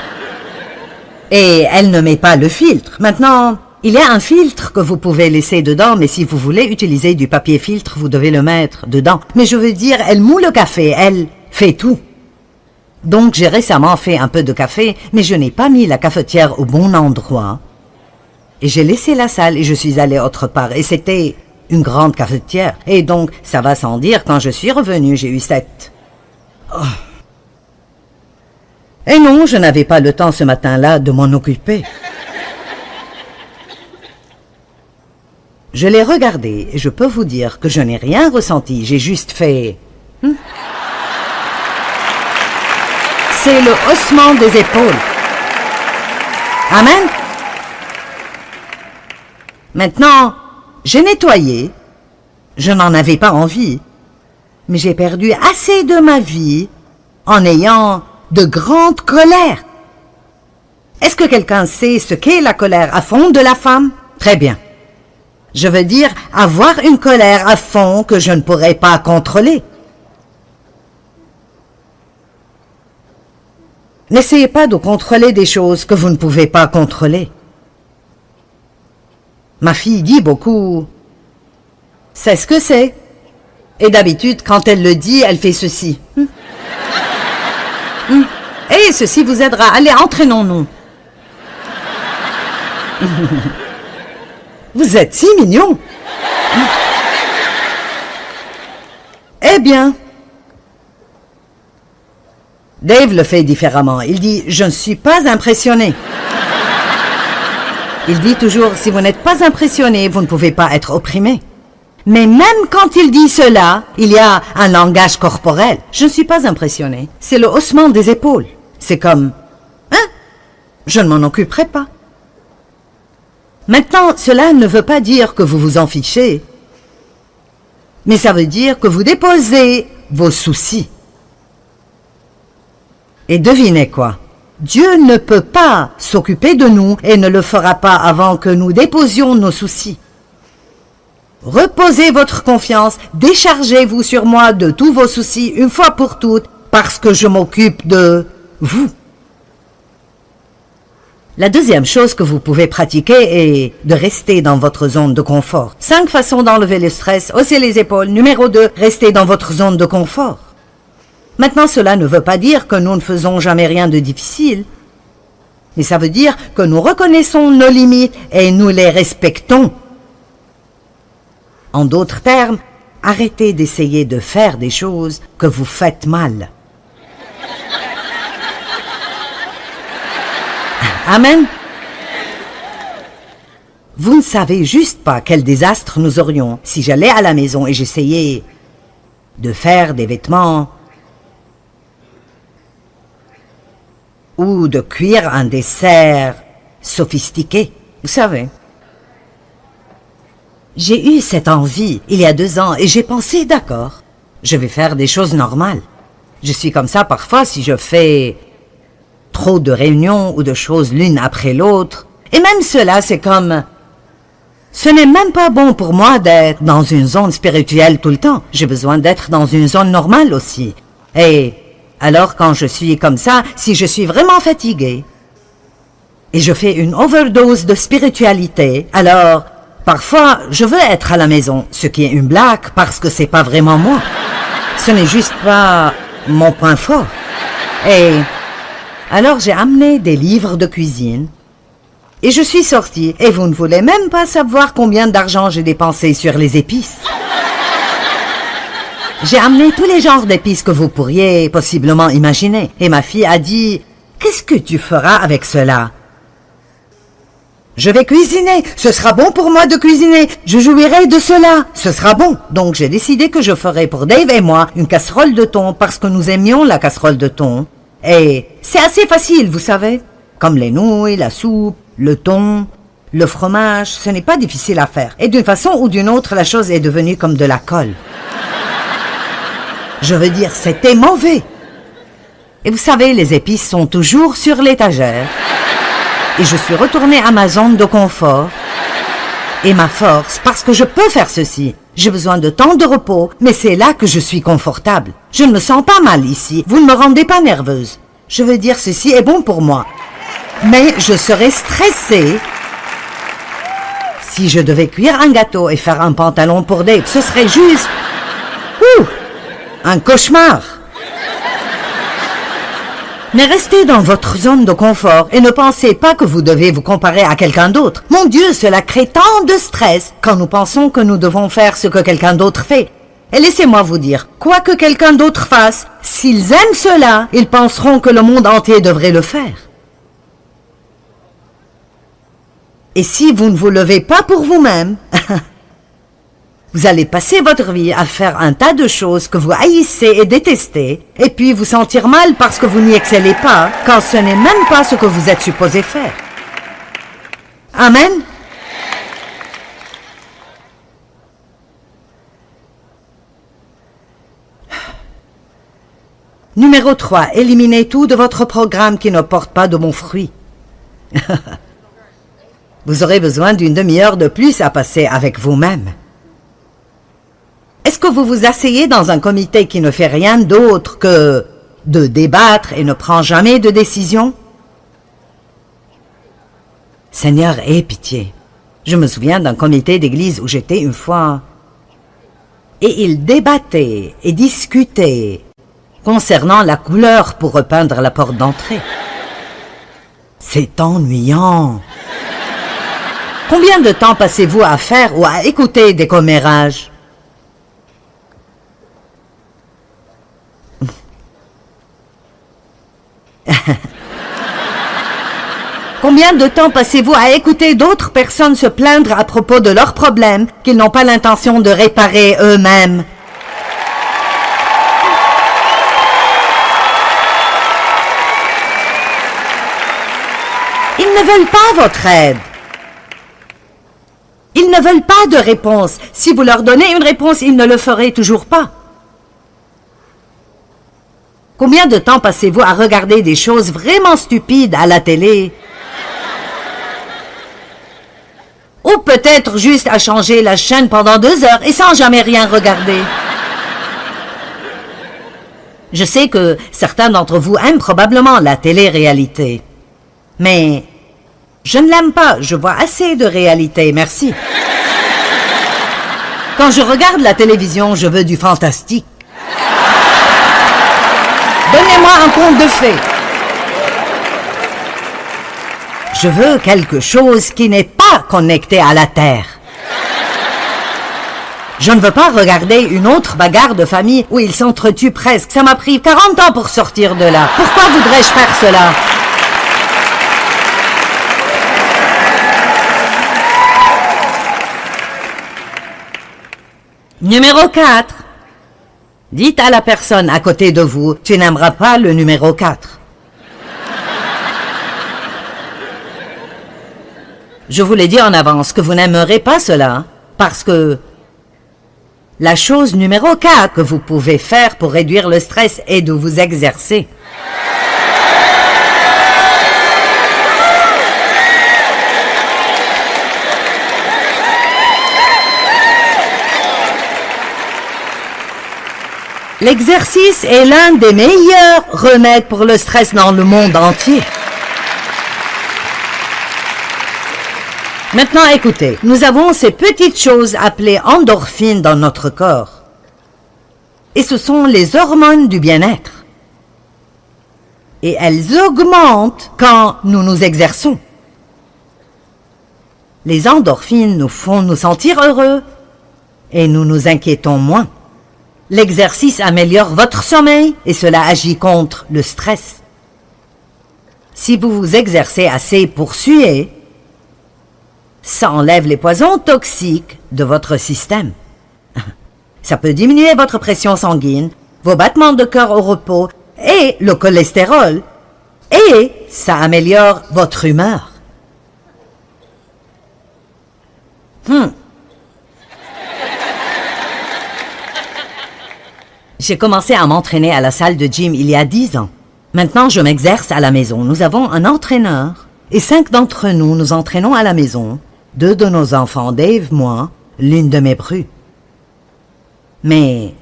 Et elle ne met pas le filtre. Maintenant, il y a un filtre que vous pouvez laisser dedans, mais si vous voulez utiliser du papier filtre, vous devez le mettre dedans. Mais je veux dire, elle moule le café, elle fait tout. Donc j'ai récemment fait un peu de café, mais je n'ai pas mis la cafetière au bon endroit. Et j'ai laissé la salle et je suis allée autre part. Et c'était une grande cafetière. Et donc, ça va sans dire, quand je suis revenue, j'ai eu cette... Oh. Et non, je n'avais pas le temps ce matin-là de m'en occuper. Je l'ai regardé et je peux vous dire que je n'ai rien ressenti. J'ai juste fait... C'est le haussement des épaules. Amen. Maintenant, j'ai nettoyé. Je n'en avais pas envie. Mais j'ai perdu assez de ma vie en ayant de grandes colères. Est-ce que quelqu'un sait ce qu'est la colère à fond de la femme? Très bien. Je veux dire avoir une colère à fond que je ne pourrais pas contrôler. N'essayez pas de contrôler des choses que vous ne pouvez pas contrôler. Ma fille dit beaucoup « C'est ce que c'est ». Et d'habitude, quand elle le dit, elle fait ceci. Et ceci vous aidera. Allez, entraînons-nous. Vous êtes si mignon. Eh bien, Dave le fait différemment. Il dit « Je ne suis pas impressionné ». Il dit toujours « Si vous n'êtes pas impressionné, vous ne pouvez pas être opprimé ». Mais même quand il dit cela, il y a un langage corporel. Je ne suis pas impressionné. C'est le haussement des épaules. C'est comme « Hein? Je ne m'en occuperai pas ». Maintenant, cela ne veut pas dire que vous vous en fichez, mais ça veut dire que vous déposez vos soucis. Et devinez quoi? Dieu ne peut pas s'occuper de nous et ne le fera pas avant que nous déposions nos soucis. Reposez votre confiance, déchargez-vous sur moi de tous vos soucis une fois pour toutes, parce que je m'occupe de vous. La deuxième chose que vous pouvez pratiquer est de rester dans votre zone de confort. 5 façons d'enlever le stress, hausser les épaules. Numéro 2, restez dans votre zone de confort. Maintenant, cela ne veut pas dire que nous ne faisons jamais rien de difficile, mais ça veut dire que nous reconnaissons nos limites et nous les respectons. En d'autres termes, arrêtez d'essayer de faire des choses que vous faites mal. Amen. Vous ne savez juste pas quel désastre nous aurions si j'allais à la maison et j'essayais de faire des vêtements ou de cuire un dessert sophistiqué. Vous savez, j'ai eu cette envie il y a 2 ans et j'ai pensé, d'accord, je vais faire des choses normales. Je suis comme ça parfois si je fais trop de réunions ou de choses l'une après l'autre. Et même cela, c'est comme... Ce n'est même pas bon pour moi d'être dans une zone spirituelle tout le temps. J'ai besoin d'être dans une zone normale aussi. Et alors quand je suis comme ça, si je suis vraiment fatiguée et je fais une overdose de spiritualité, alors parfois je veux être à la maison, ce qui est une blague parce que c'est pas vraiment moi. Ce n'est juste pas mon point fort. Et alors j'ai amené des livres de cuisine et je suis sortie et vous ne voulez même pas savoir combien d'argent j'ai dépensé sur les épices. J'ai amené tous les genres d'épices que vous pourriez possiblement imaginer. Et ma fille a dit « Qu'est-ce que tu feras avec cela ?» Je vais cuisiner. Ce sera bon pour moi de cuisiner. Je jouirai de cela. Ce sera bon. Donc j'ai décidé que je ferai pour Dave et moi une casserole de thon parce que nous aimions la casserole de thon. Et c'est assez facile, vous savez. Comme les nouilles, la soupe, le thon, le fromage, ce n'est pas difficile à faire. Et d'une façon ou d'une autre, la chose est devenue comme de la colle. Je veux dire, c'était mauvais. Et vous savez, les épices sont toujours sur l'étagère. Et je suis retournée à ma zone de confort et ma force parce que je peux faire ceci. J'ai besoin de temps de repos, mais c'est là que je suis confortable. Je ne me sens pas mal ici. Vous ne me rendez pas nerveuse. Je veux dire, ceci est bon pour moi. Mais je serais stressée si je devais cuire un gâteau et faire un pantalon pour Dave. Ce serait juste... un cauchemar. Mais restez dans votre zone de confort et ne pensez pas que vous devez vous comparer à quelqu'un d'autre. Mon Dieu, cela crée tant de stress quand nous pensons que nous devons faire ce que quelqu'un d'autre fait. Et laissez-moi vous dire, quoi que quelqu'un d'autre fasse, s'ils aiment cela, ils penseront que le monde entier devrait le faire. Et si vous ne vous levez pas pour vous-même, vous allez passer votre vie à faire un tas de choses que vous haïssez et détestez, et puis vous sentir mal parce que vous n'y excellez pas, quand ce n'est même pas ce que vous êtes supposé faire. Amen. Numéro 3. Éliminez tout de votre programme qui ne porte pas de bons fruits. Vous aurez besoin d'une demi-heure de plus à passer avec vous-même. Est-ce que vous vous asseyez dans un comité qui ne fait rien d'autre que de débattre et ne prend jamais de décision? Seigneur, aie pitié. Je me souviens d'un comité d'église où j'étais une fois. Et ils débattaient et discutaient concernant la couleur pour repeindre la porte d'entrée. C'est ennuyant. Combien de temps passez-vous à faire ou à écouter des commérages? Combien de temps passez-vous à écouter d'autres personnes se plaindre à propos de leurs problèmes qu'ils n'ont pas l'intention de réparer eux-mêmes? Ils ne veulent pas votre aide. Ils ne veulent pas de réponse. Si vous leur donnez une réponse, ils ne le feraient toujours pas. Combien de temps passez-vous à regarder des choses vraiment stupides à la télé? Ou peut-être juste à changer la chaîne pendant 2 heures et sans jamais rien regarder. Je sais que certains d'entre vous aiment probablement la télé-réalité. Mais je ne l'aime pas, je vois assez de réalité, merci. Quand je regarde la télévision, je veux du fantastique. Donnez-moi un conte de fées. Je veux quelque chose qui n'est pas connecté à la Terre. Je ne veux pas regarder une autre bagarre de famille où ils s'entretuent presque. Ça m'a pris 40 ans pour sortir de là. Pourquoi voudrais-je faire cela? Numéro 4. Dites à la personne à côté de vous, tu n'aimeras pas le numéro 4. Je vous l'ai dit en avance que vous n'aimerez pas cela, parce que la chose numéro 4 que vous pouvez faire pour réduire le stress est de vous exercer. L'exercice est l'un des meilleurs remèdes pour le stress dans le monde entier. Maintenant, écoutez, nous avons ces petites choses appelées endorphines dans notre corps. Et ce sont les hormones du bien-être. Et elles augmentent quand nous nous exerçons. Les endorphines nous font nous sentir heureux et nous nous inquiétons moins. L'exercice améliore votre sommeil et cela agit contre le stress. Si vous vous exercez assez pour suer, ça enlève les poisons toxiques de votre système. Ça peut diminuer votre pression sanguine, vos battements de cœur au repos et le cholestérol. Et ça améliore votre humeur. J'ai commencé à m'entraîner à la salle de gym il y a 10 ans. Maintenant, je m'exerce à la maison. Nous avons un entraîneur et 5 d'entre nous nous entraînons à la maison. 2 de nos enfants, Dave, moi, l'une de mes prues. Mais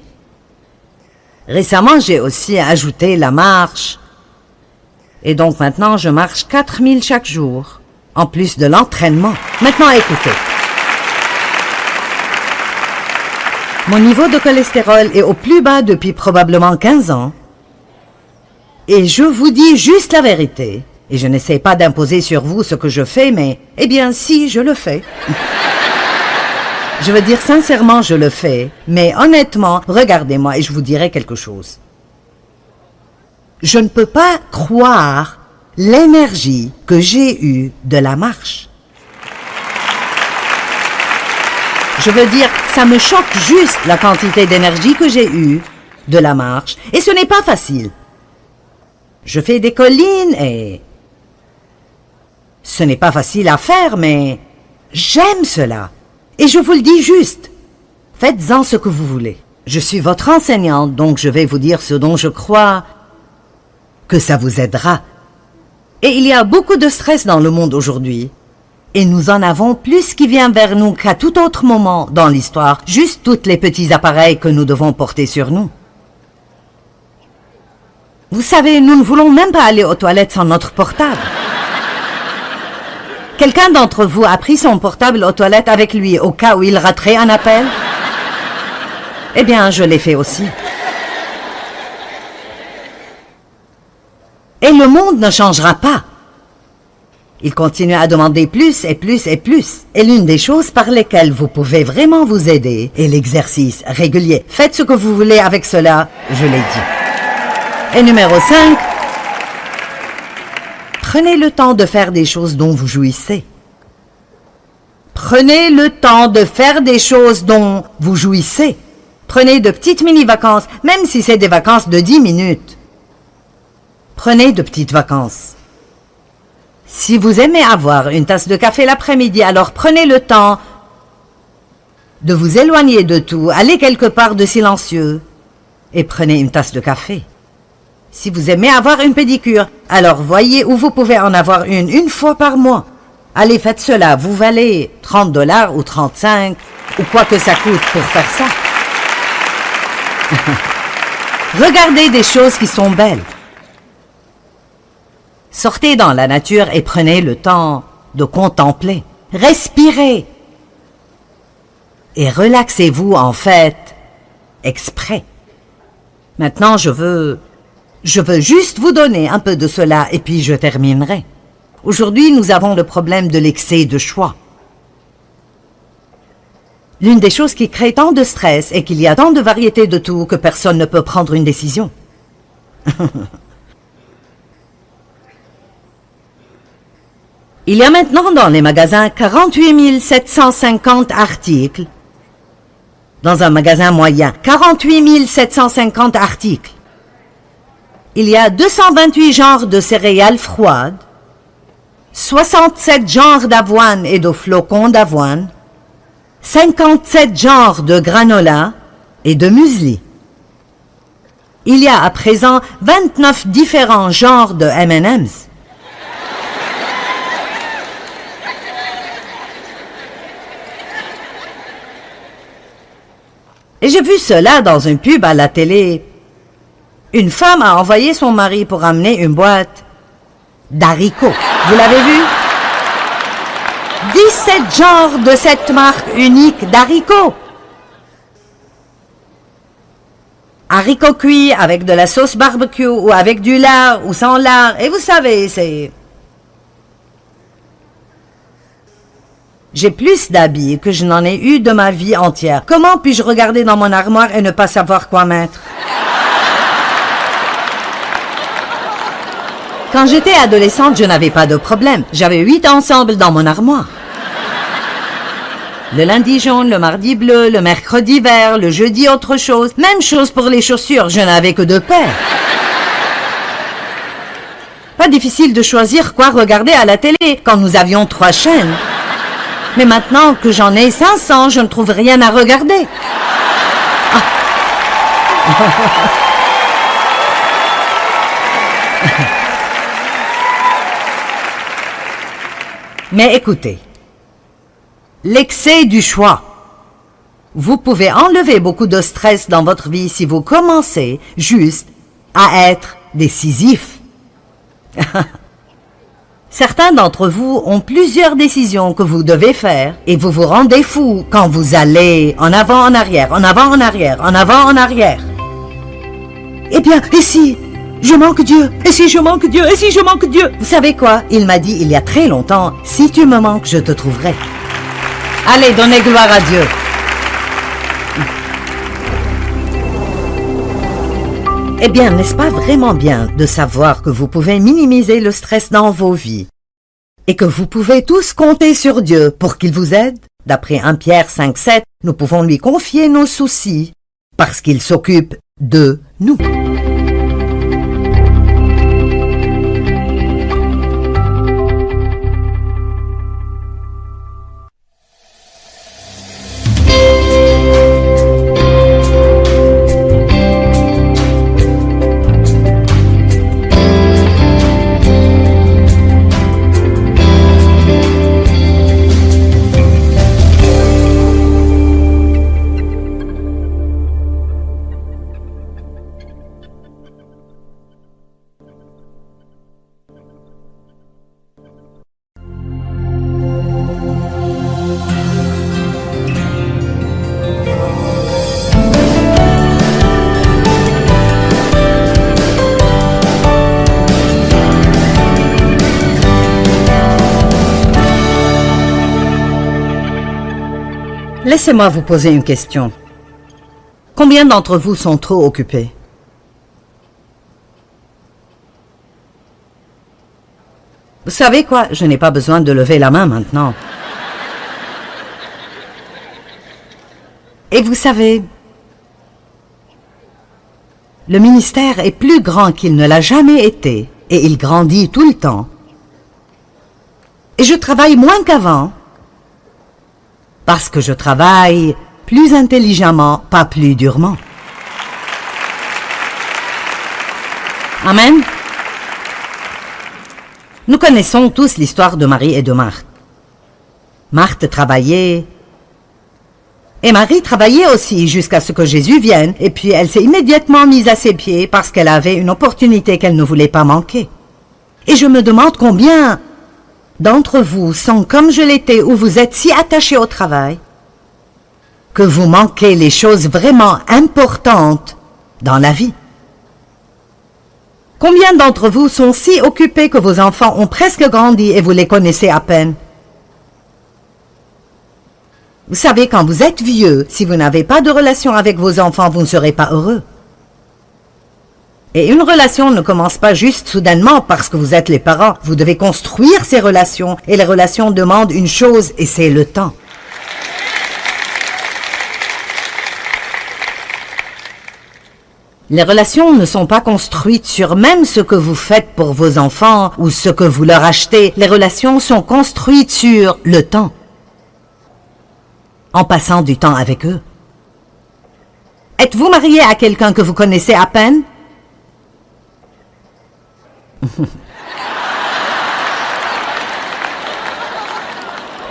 récemment, j'ai aussi ajouté la marche. Et donc maintenant, je marche 4000 chaque jour, en plus de l'entraînement. Maintenant, écoutez. Mon niveau de cholestérol est au plus bas depuis probablement 15 ans. Et je vous dis juste la vérité. Et je n'essaie pas d'imposer sur vous ce que je fais, mais, eh bien, si, je le fais. Je veux dire sincèrement, je le fais. Mais honnêtement, regardez-moi et je vous dirai quelque chose. Je ne peux pas croire l'énergie que j'ai eue de la marche. Je veux dire, ça me choque juste la quantité d'énergie que j'ai eue de la marche. Et ce n'est pas facile. Je fais des collines et ce n'est pas facile à faire, mais j'aime cela. Et je vous le dis juste. Faites-en ce que vous voulez. Je suis votre enseignante, donc je vais vous dire ce dont je crois que ça vous aidera. Et il y a beaucoup de stress dans le monde aujourd'hui. Et nous en avons plus qui vient vers nous qu'à tout autre moment dans l'histoire. Juste tous les petits appareils que nous devons porter sur nous. Vous savez, nous ne voulons même pas aller aux toilettes sans notre portable. Quelqu'un d'entre vous a pris son portable aux toilettes avec lui au cas où il raterait un appel? Eh bien, je l'ai fait aussi. Et le monde ne changera pas. Il continue à demander plus et plus et plus. Et l'une des choses par lesquelles vous pouvez vraiment vous aider est l'exercice régulier. Faites ce que vous voulez avec cela, je l'ai dit. Et numéro 5, prenez le temps de faire des choses dont vous jouissez. Prenez le temps de faire des choses dont vous jouissez. Prenez de petites mini-vacances, même si c'est des vacances de 10 minutes. Prenez de petites vacances. Si vous aimez avoir une tasse de café l'après-midi, alors prenez le temps de vous éloigner de tout, allez quelque part de silencieux et prenez une tasse de café. Si vous aimez avoir une pédicure, alors voyez où vous pouvez en avoir une fois par mois. Allez, faites cela, vous valez 30 $ ou 35 ou quoi que ça coûte pour faire ça. Regardez des choses qui sont belles. Sortez dans la nature et prenez le temps de contempler. Respirez. Et relaxez-vous en fait, exprès. Maintenant, je veux juste vous donner un peu de cela et puis je terminerai. Aujourd'hui, nous avons le problème de l'excès de choix. L'une des choses qui crée tant de stress est qu'il y a tant de variétés de tout que personne ne peut prendre une décision. Il y a maintenant dans les magasins 48 750 articles. Dans un magasin moyen, 48 750 articles. Il y a 228 genres de céréales froides, 67 genres d'avoine et de flocons d'avoine, 57 genres de granola et de muesli. Il y a à présent 29 différents genres de M&M's. Et j'ai vu cela dans une pub à la télé. Une femme a envoyé son mari pour amener une boîte d'haricots. Vous l'avez vu? 17 genres de cette marque unique d'haricots. Haricots cuits avec de la sauce barbecue ou avec du lard ou sans lard. Et vous savez, c'est... J'ai plus d'habits que je n'en ai eu de ma vie entière. Comment puis-je regarder dans mon armoire et ne pas savoir quoi mettre? Quand j'étais adolescente, je n'avais pas de problème. J'avais 8 ensembles dans mon armoire. Le lundi jaune, le mardi bleu, le mercredi vert, le jeudi autre chose. Même chose pour les chaussures, je n'avais que 2 paires. Pas difficile de choisir quoi regarder à la télé quand nous avions 3 chaînes. Mais maintenant que j'en ai 500, je ne trouve rien à regarder. Ah. Mais écoutez, l'excès du choix. Vous pouvez enlever beaucoup de stress dans votre vie si vous commencez juste à être décisif. Certains d'entre vous ont plusieurs décisions que vous devez faire et vous vous rendez fou quand vous allez en avant, en arrière, en avant, en arrière, en avant, en arrière. Eh bien, et si je manque Dieu? Et si je manque Dieu? Et si je manque Dieu? Vous savez quoi? Il m'a dit il y a très longtemps, si tu me manques, je te trouverai. Allez, donnez gloire à Dieu. Eh bien, n'est-ce pas vraiment bien de savoir que vous pouvez minimiser le stress dans vos vies et que vous pouvez tous compter sur Dieu pour qu'il vous aide? D'après 1 Pierre 5,7, nous pouvons lui confier nos soucis parce qu'il s'occupe de nous. Laissez-moi vous poser une question. Combien d'entre vous sont trop occupés? Vous savez quoi? Je n'ai pas besoin de lever la main maintenant. Et vous savez, le ministère est plus grand qu'il ne l'a jamais été, et il grandit tout le temps. Et je travaille moins qu'avant, parce que je travaille plus intelligemment, pas plus durement. Amen. Nous connaissons tous l'histoire de Marie et de Marthe. Marthe travaillait, et Marie travaillait aussi jusqu'à ce que Jésus vienne, et puis elle s'est immédiatement mise à ses pieds parce qu'elle avait une opportunité qu'elle ne voulait pas manquer. Et je me demande combien d'entre vous sont comme je l'étais, où vous êtes si attachés au travail, que vous manquez les choses vraiment importantes dans la vie. Combien d'entre vous sont si occupés que vos enfants ont presque grandi et vous les connaissez à peine? Vous savez, quand vous êtes vieux, si vous n'avez pas de relation avec vos enfants, vous ne serez pas heureux. Et une relation ne commence pas juste soudainement parce que vous êtes les parents. Vous devez construire ces relations, et les relations demandent une chose, et c'est le temps. Les relations ne sont pas construites sur même ce que vous faites pour vos enfants ou ce que vous leur achetez. Les relations sont construites sur le temps, en passant du temps avec eux. Êtes-vous marié à quelqu'un que vous connaissez à peine?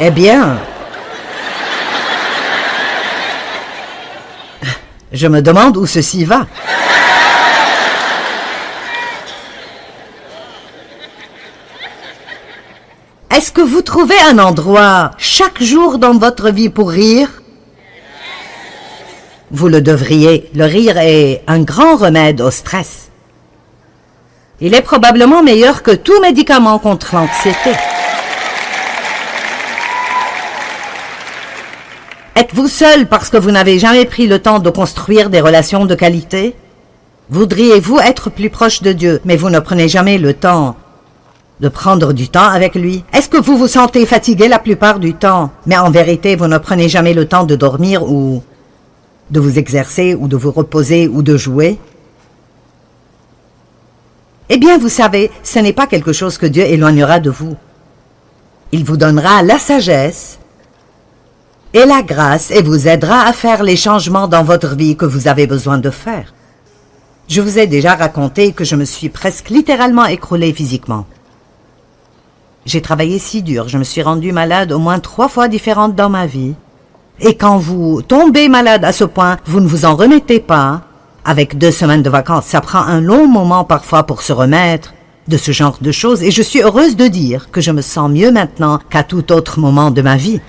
Eh bien, je me demande où ceci va. Est-ce que vous trouvez un endroit chaque jour dans votre vie pour rire? Vous le devriez. Le rire est un grand remède au stress. Il est probablement meilleur que tout médicament contre l'anxiété. Êtes-vous seul parce que vous n'avez jamais pris le temps de construire des relations de qualité? Voudriez-vous être plus proche de Dieu, mais vous ne prenez jamais le temps de prendre du temps avec lui? Est-ce que vous vous sentez fatigué la plupart du temps, mais en vérité, vous ne prenez jamais le temps de dormir ou de vous exercer ou de vous reposer ou de jouer? Eh bien, vous savez, ce n'est pas quelque chose que Dieu éloignera de vous. Il vous donnera la sagesse et la grâce et vous aidera à faire les changements dans votre vie que vous avez besoin de faire. Je vous ai déjà raconté que je me suis presque littéralement écroulée physiquement. J'ai travaillé si dur, je me suis rendue malade au moins 3 fois différentes dans ma vie. Et quand vous tombez malade à ce point, vous ne vous en remettez pas. Avec 2 semaines de vacances, ça prend un long moment parfois pour se remettre de ce genre de choses. Et je suis heureuse de dire que je me sens mieux maintenant qu'à tout autre moment de ma vie.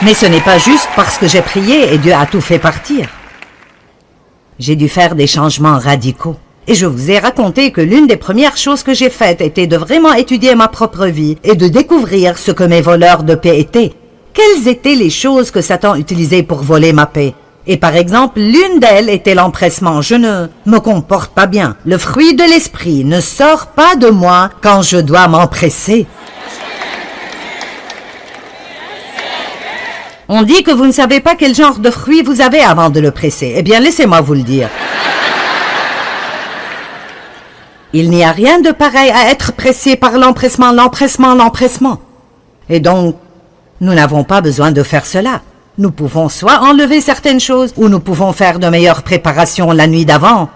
Mais ce n'est pas juste parce que j'ai prié et Dieu a tout fait partir. J'ai dû faire des changements radicaux. Et je vous ai raconté que l'une des premières choses que j'ai faites était de vraiment étudier ma propre vie et de découvrir ce que mes voleurs de paix étaient. Quelles étaient les choses que Satan utilisait pour voler ma paix? Et par exemple, l'une d'elles était l'empressement. Je ne me comporte pas bien. Le fruit de l'esprit ne sort pas de moi quand je dois m'empresser. On dit que vous ne savez pas quel genre de fruit vous avez avant de le presser. Eh bien, laissez-moi vous le dire. Il n'y a rien de pareil à être pressé par l'empressement, l'empressement, l'empressement. Et donc, nous n'avons pas besoin de faire cela. Nous pouvons soit enlever certaines choses, ou nous pouvons faire de meilleures préparations la nuit d'avant.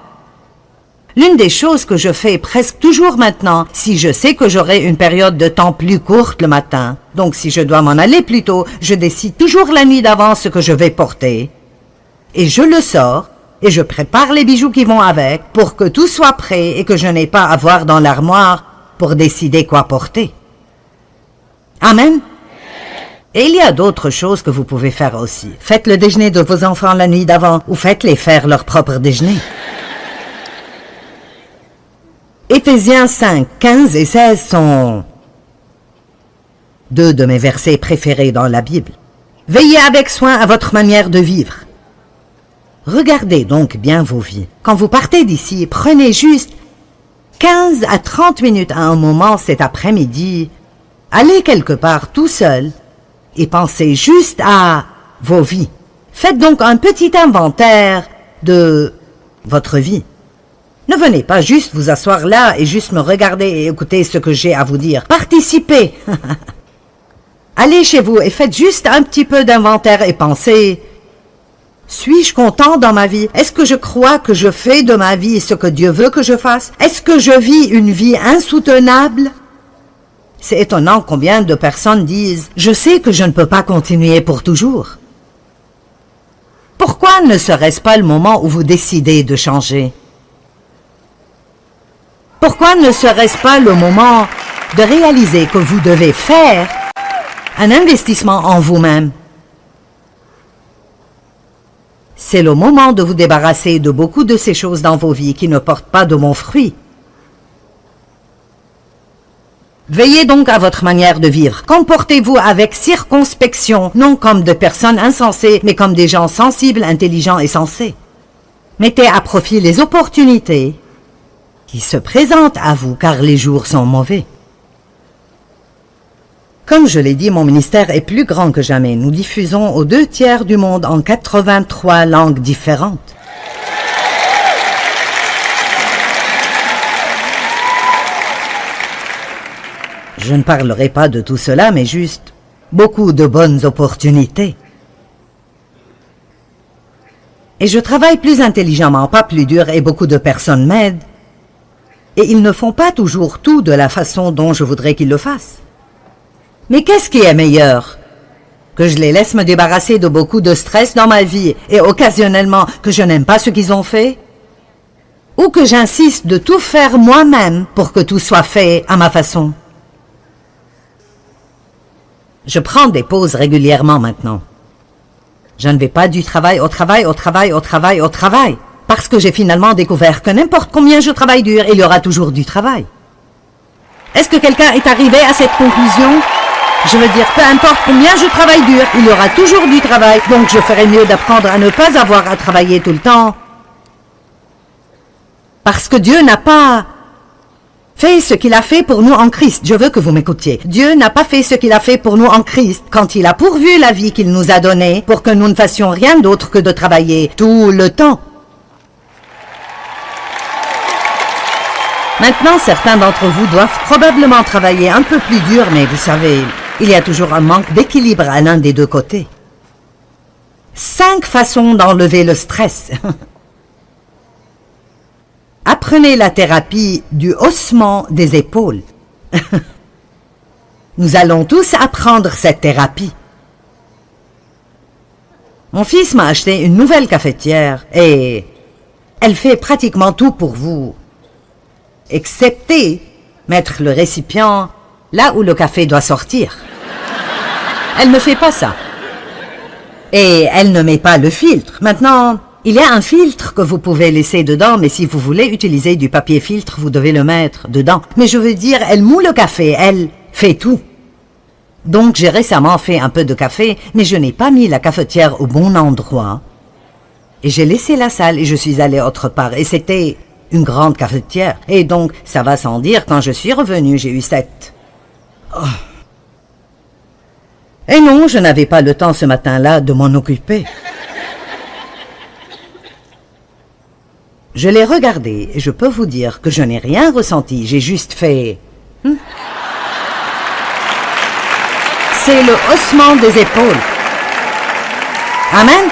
L'une des choses que je fais presque toujours maintenant, si je sais que j'aurai une période de temps plus courte le matin, donc si je dois m'en aller plus tôt, je décide toujours la nuit d'avant ce que je vais porter. Et je le sors, et je prépare les bijoux qui vont avec, pour que tout soit prêt et que je n'ai pas à voir dans l'armoire pour décider quoi porter. Amen. Et il y a d'autres choses que vous pouvez faire aussi. Faites le déjeuner de vos enfants la nuit d'avant, ou faites-les faire leur propre déjeuner. Éphésiens 5, 15 et 16 sont 2 de mes versets préférés dans la Bible. Veillez avec soin à votre manière de vivre. Regardez donc bien vos vies. Quand vous partez d'ici, prenez juste 15 à 30 minutes à un moment cet après-midi. Allez quelque part tout seul et pensez juste à vos vies. Faites donc un petit inventaire de votre vie. Ne venez pas juste vous asseoir là et juste me regarder et écouter ce que j'ai à vous dire. Participez. Allez chez vous et faites juste un petit peu d'inventaire et pensez, suis-je content dans ma vie? Est-ce que je crois que je fais de ma vie ce que Dieu veut que je fasse? Est-ce que je vis une vie insoutenable? C'est étonnant combien de personnes disent « Je sais que je ne peux pas continuer pour toujours ». Pourquoi ne serait-ce pas le moment où vous décidez de changer? Pourquoi ne serait-ce pas le moment de réaliser que vous devez faire un investissement en vous-même? C'est le moment de vous débarrasser de beaucoup de ces choses dans vos vies qui ne portent pas de bons fruits. Veillez donc à votre manière de vivre. Comportez-vous avec circonspection, non comme de personnes insensées, mais comme des gens sensibles, intelligents et sensés. Mettez à profit les opportunités qui se présentent à vous, car les jours sont mauvais. Comme je l'ai dit, mon ministère est plus grand que jamais. Nous diffusons aux 2 tiers du monde en 83 langues différentes. Je ne parlerai pas de tout cela, mais juste beaucoup de bonnes opportunités. Et je travaille plus intelligemment, pas plus dur, et beaucoup de personnes m'aident. Et ils ne font pas toujours tout de la façon dont je voudrais qu'ils le fassent. Mais qu'est-ce qui est meilleur? Que je les laisse me débarrasser de beaucoup de stress dans ma vie et occasionnellement que je n'aime pas ce qu'ils ont fait? Ou que j'insiste de tout faire moi-même pour que tout soit fait à ma façon? Je prends des pauses régulièrement maintenant. Je ne vais pas du travail au travail, au travail, au travail, au travail, parce que j'ai finalement découvert que n'importe combien je travaille dur, il y aura toujours du travail. Est-ce que quelqu'un est arrivé à cette conclusion? Je veux dire, peu importe combien je travaille dur, il y aura toujours du travail, donc je ferais mieux d'apprendre à ne pas avoir à travailler tout le temps. Parce que Dieu n'a pas fait ce qu'il a fait pour nous en Christ. Je veux que vous m'écoutiez. Dieu n'a pas fait ce qu'il a fait pour nous en Christ quand il a pourvu la vie qu'il nous a donnée pour que nous ne fassions rien d'autre que de travailler tout le temps. Maintenant, certains d'entre vous doivent probablement travailler un peu plus dur, mais vous savez, il y a toujours un manque d'équilibre à l'un des 2 côtés. 5 façons d'enlever le stress. Apprenez la thérapie du haussement des épaules. Nous allons tous apprendre cette thérapie. Mon fils m'a acheté une nouvelle cafetière et elle fait pratiquement tout pour vous, excepté mettre le récipient là où le café doit sortir. Elle ne fait pas ça. Et elle ne met pas le filtre. Maintenant, il y a un filtre que vous pouvez laisser dedans, mais si vous voulez utiliser du papier filtre, vous devez le mettre dedans. Mais je veux dire, elle moule le café, elle fait tout. Donc j'ai récemment fait un peu de café, mais je n'ai pas mis la cafetière au bon endroit. Et j'ai laissé la salle et je suis allée autre part. Et c'était une grande cafetière. Et donc, ça va sans dire, quand je suis revenue, j'ai eu cette... Oh. Et non, je n'avais pas le temps ce matin-là de m'en occuper. Je l'ai regardé et je peux vous dire que je n'ai rien ressenti. J'ai juste fait... C'est le haussement des épaules. Amen.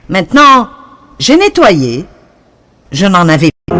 Maintenant, j'ai nettoyé. Je n'en avais pas.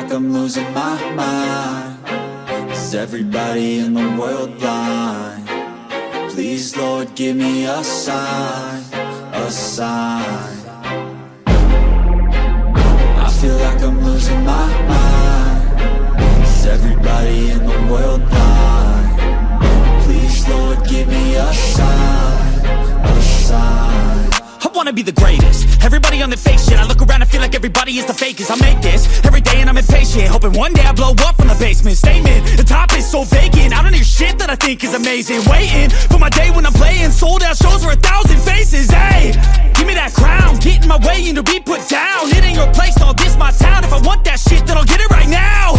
like I'm losing my mind. Is everybody in the world blind? Please, Lord, give me a sign, a sign. I feel like I'm losing my mind. Is everybody in the world blind? Please, Lord, give me a sign, a sign. I wanna be the greatest. Everybody on the fake shit. I look around and feel like everybody is the fakest. I make this every day and I'm impatient, hoping one day I blow up from the basement. Statement, the top is so vacant. I don't hear shit that I think is amazing. Waiting for my day when I'm playing sold out shows for 1,000 faces. Hey, give me that crown, get in my way and to be put down. It ain't your place, all this my town. If I want that shit, then I'll get it right now.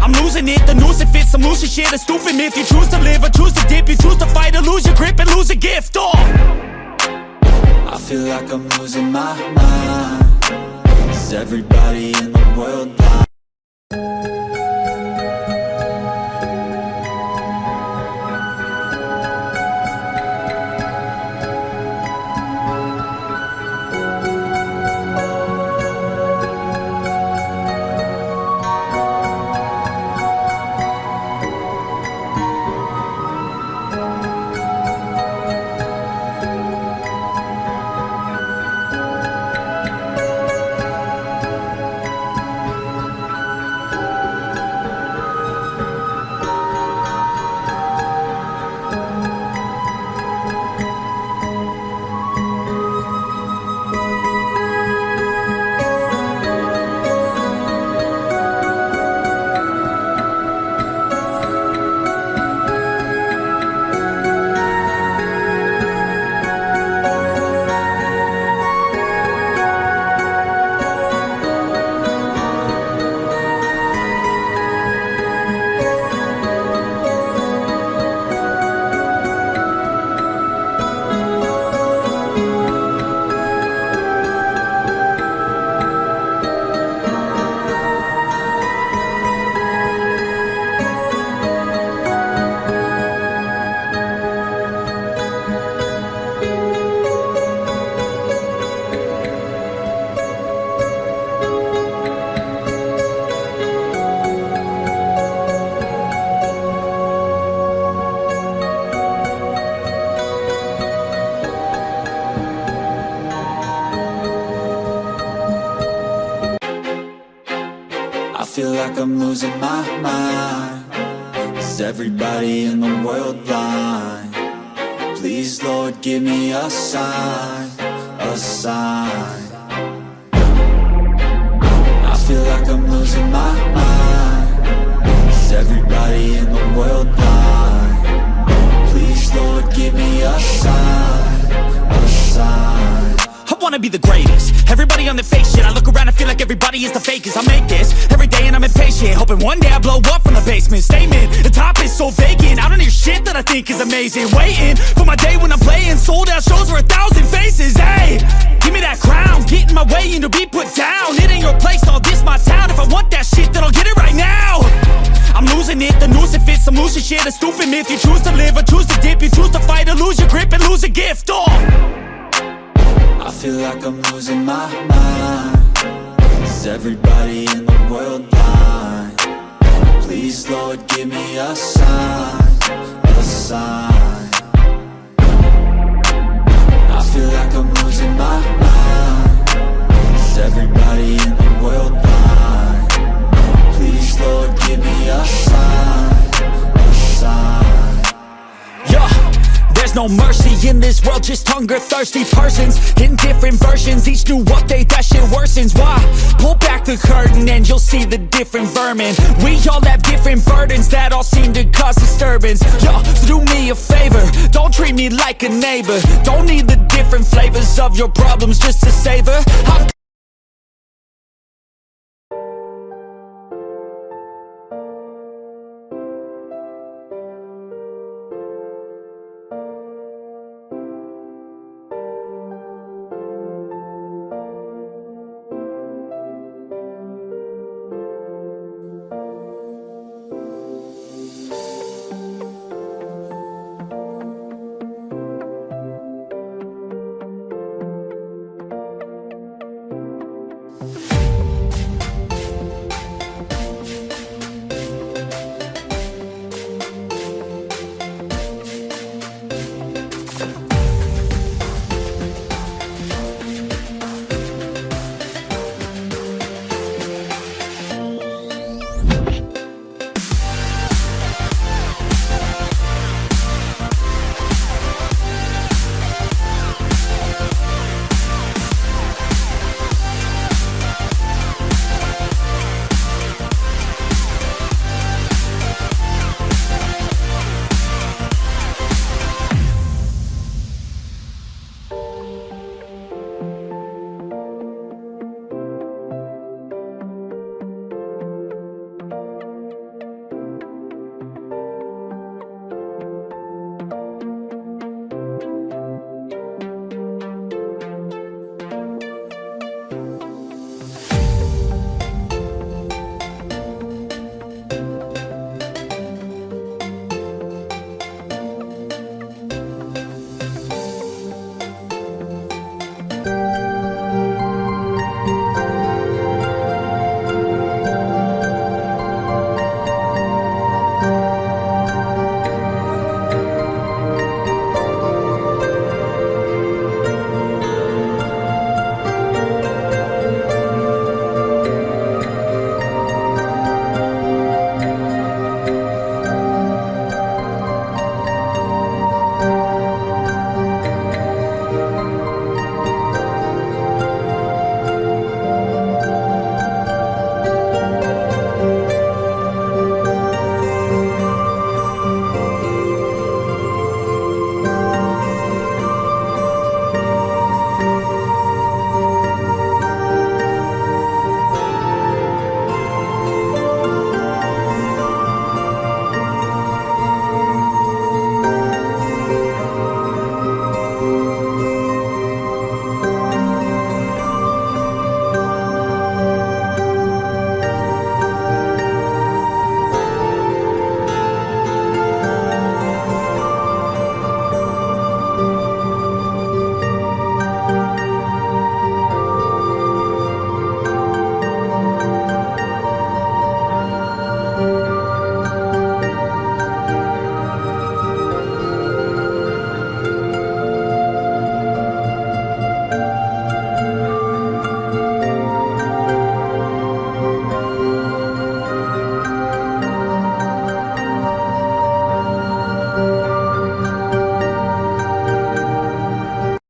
I'm losing it, the noose it fits, some losing shit, a stupid myth. You choose to live or choose to dip, you choose to fight or lose your grip and lose a gift. I feel like I'm losing my mind. Is everybody in the world blind? I feel like I'm losing my mind. Is everybody in the world blind? Please, Lord, give me a sign, a sign. I feel like I'm losing my mind. Is everybody in the world blind? Please, Lord, give me a sign, a sign. I wanna be the greatest. Everybody on the fake shit. I look around and feel like everybody is the fakest. I make this every day and I'm impatient, hoping one day I blow up from the basement. Statement, the top is so vacant. I don't hear shit that I think is amazing. Waiting for my day when I'm playing sold out shows for 1,000 faces. Hey, give me that crown, get in my way and to be put down. It ain't your place, all this my town. If I want that shit, then I'll get it right now. I'm losing it, the noose it fits, some losing shit, a stupid myth. You choose to live or choose to dip, you choose to fight or lose your grip and lose a gift. I feel like I'm losing my mind. Is everybody in the world blind? Please, Lord, give me a sign, a sign. I feel like I'm losing my mind. Is everybody in the world blind? Please, Lord, give me a sign, a sign. Yeah. There's no mercy in this world, just hunger-thirsty persons in different versions, each new update, that shit worsens. Why? Pull back the curtain and you'll see the different vermin. We all have different burdens that all seem to cause disturbance. Yo, do me a favor, don't treat me like a neighbor. Don't need the different flavors of your problems just to savor.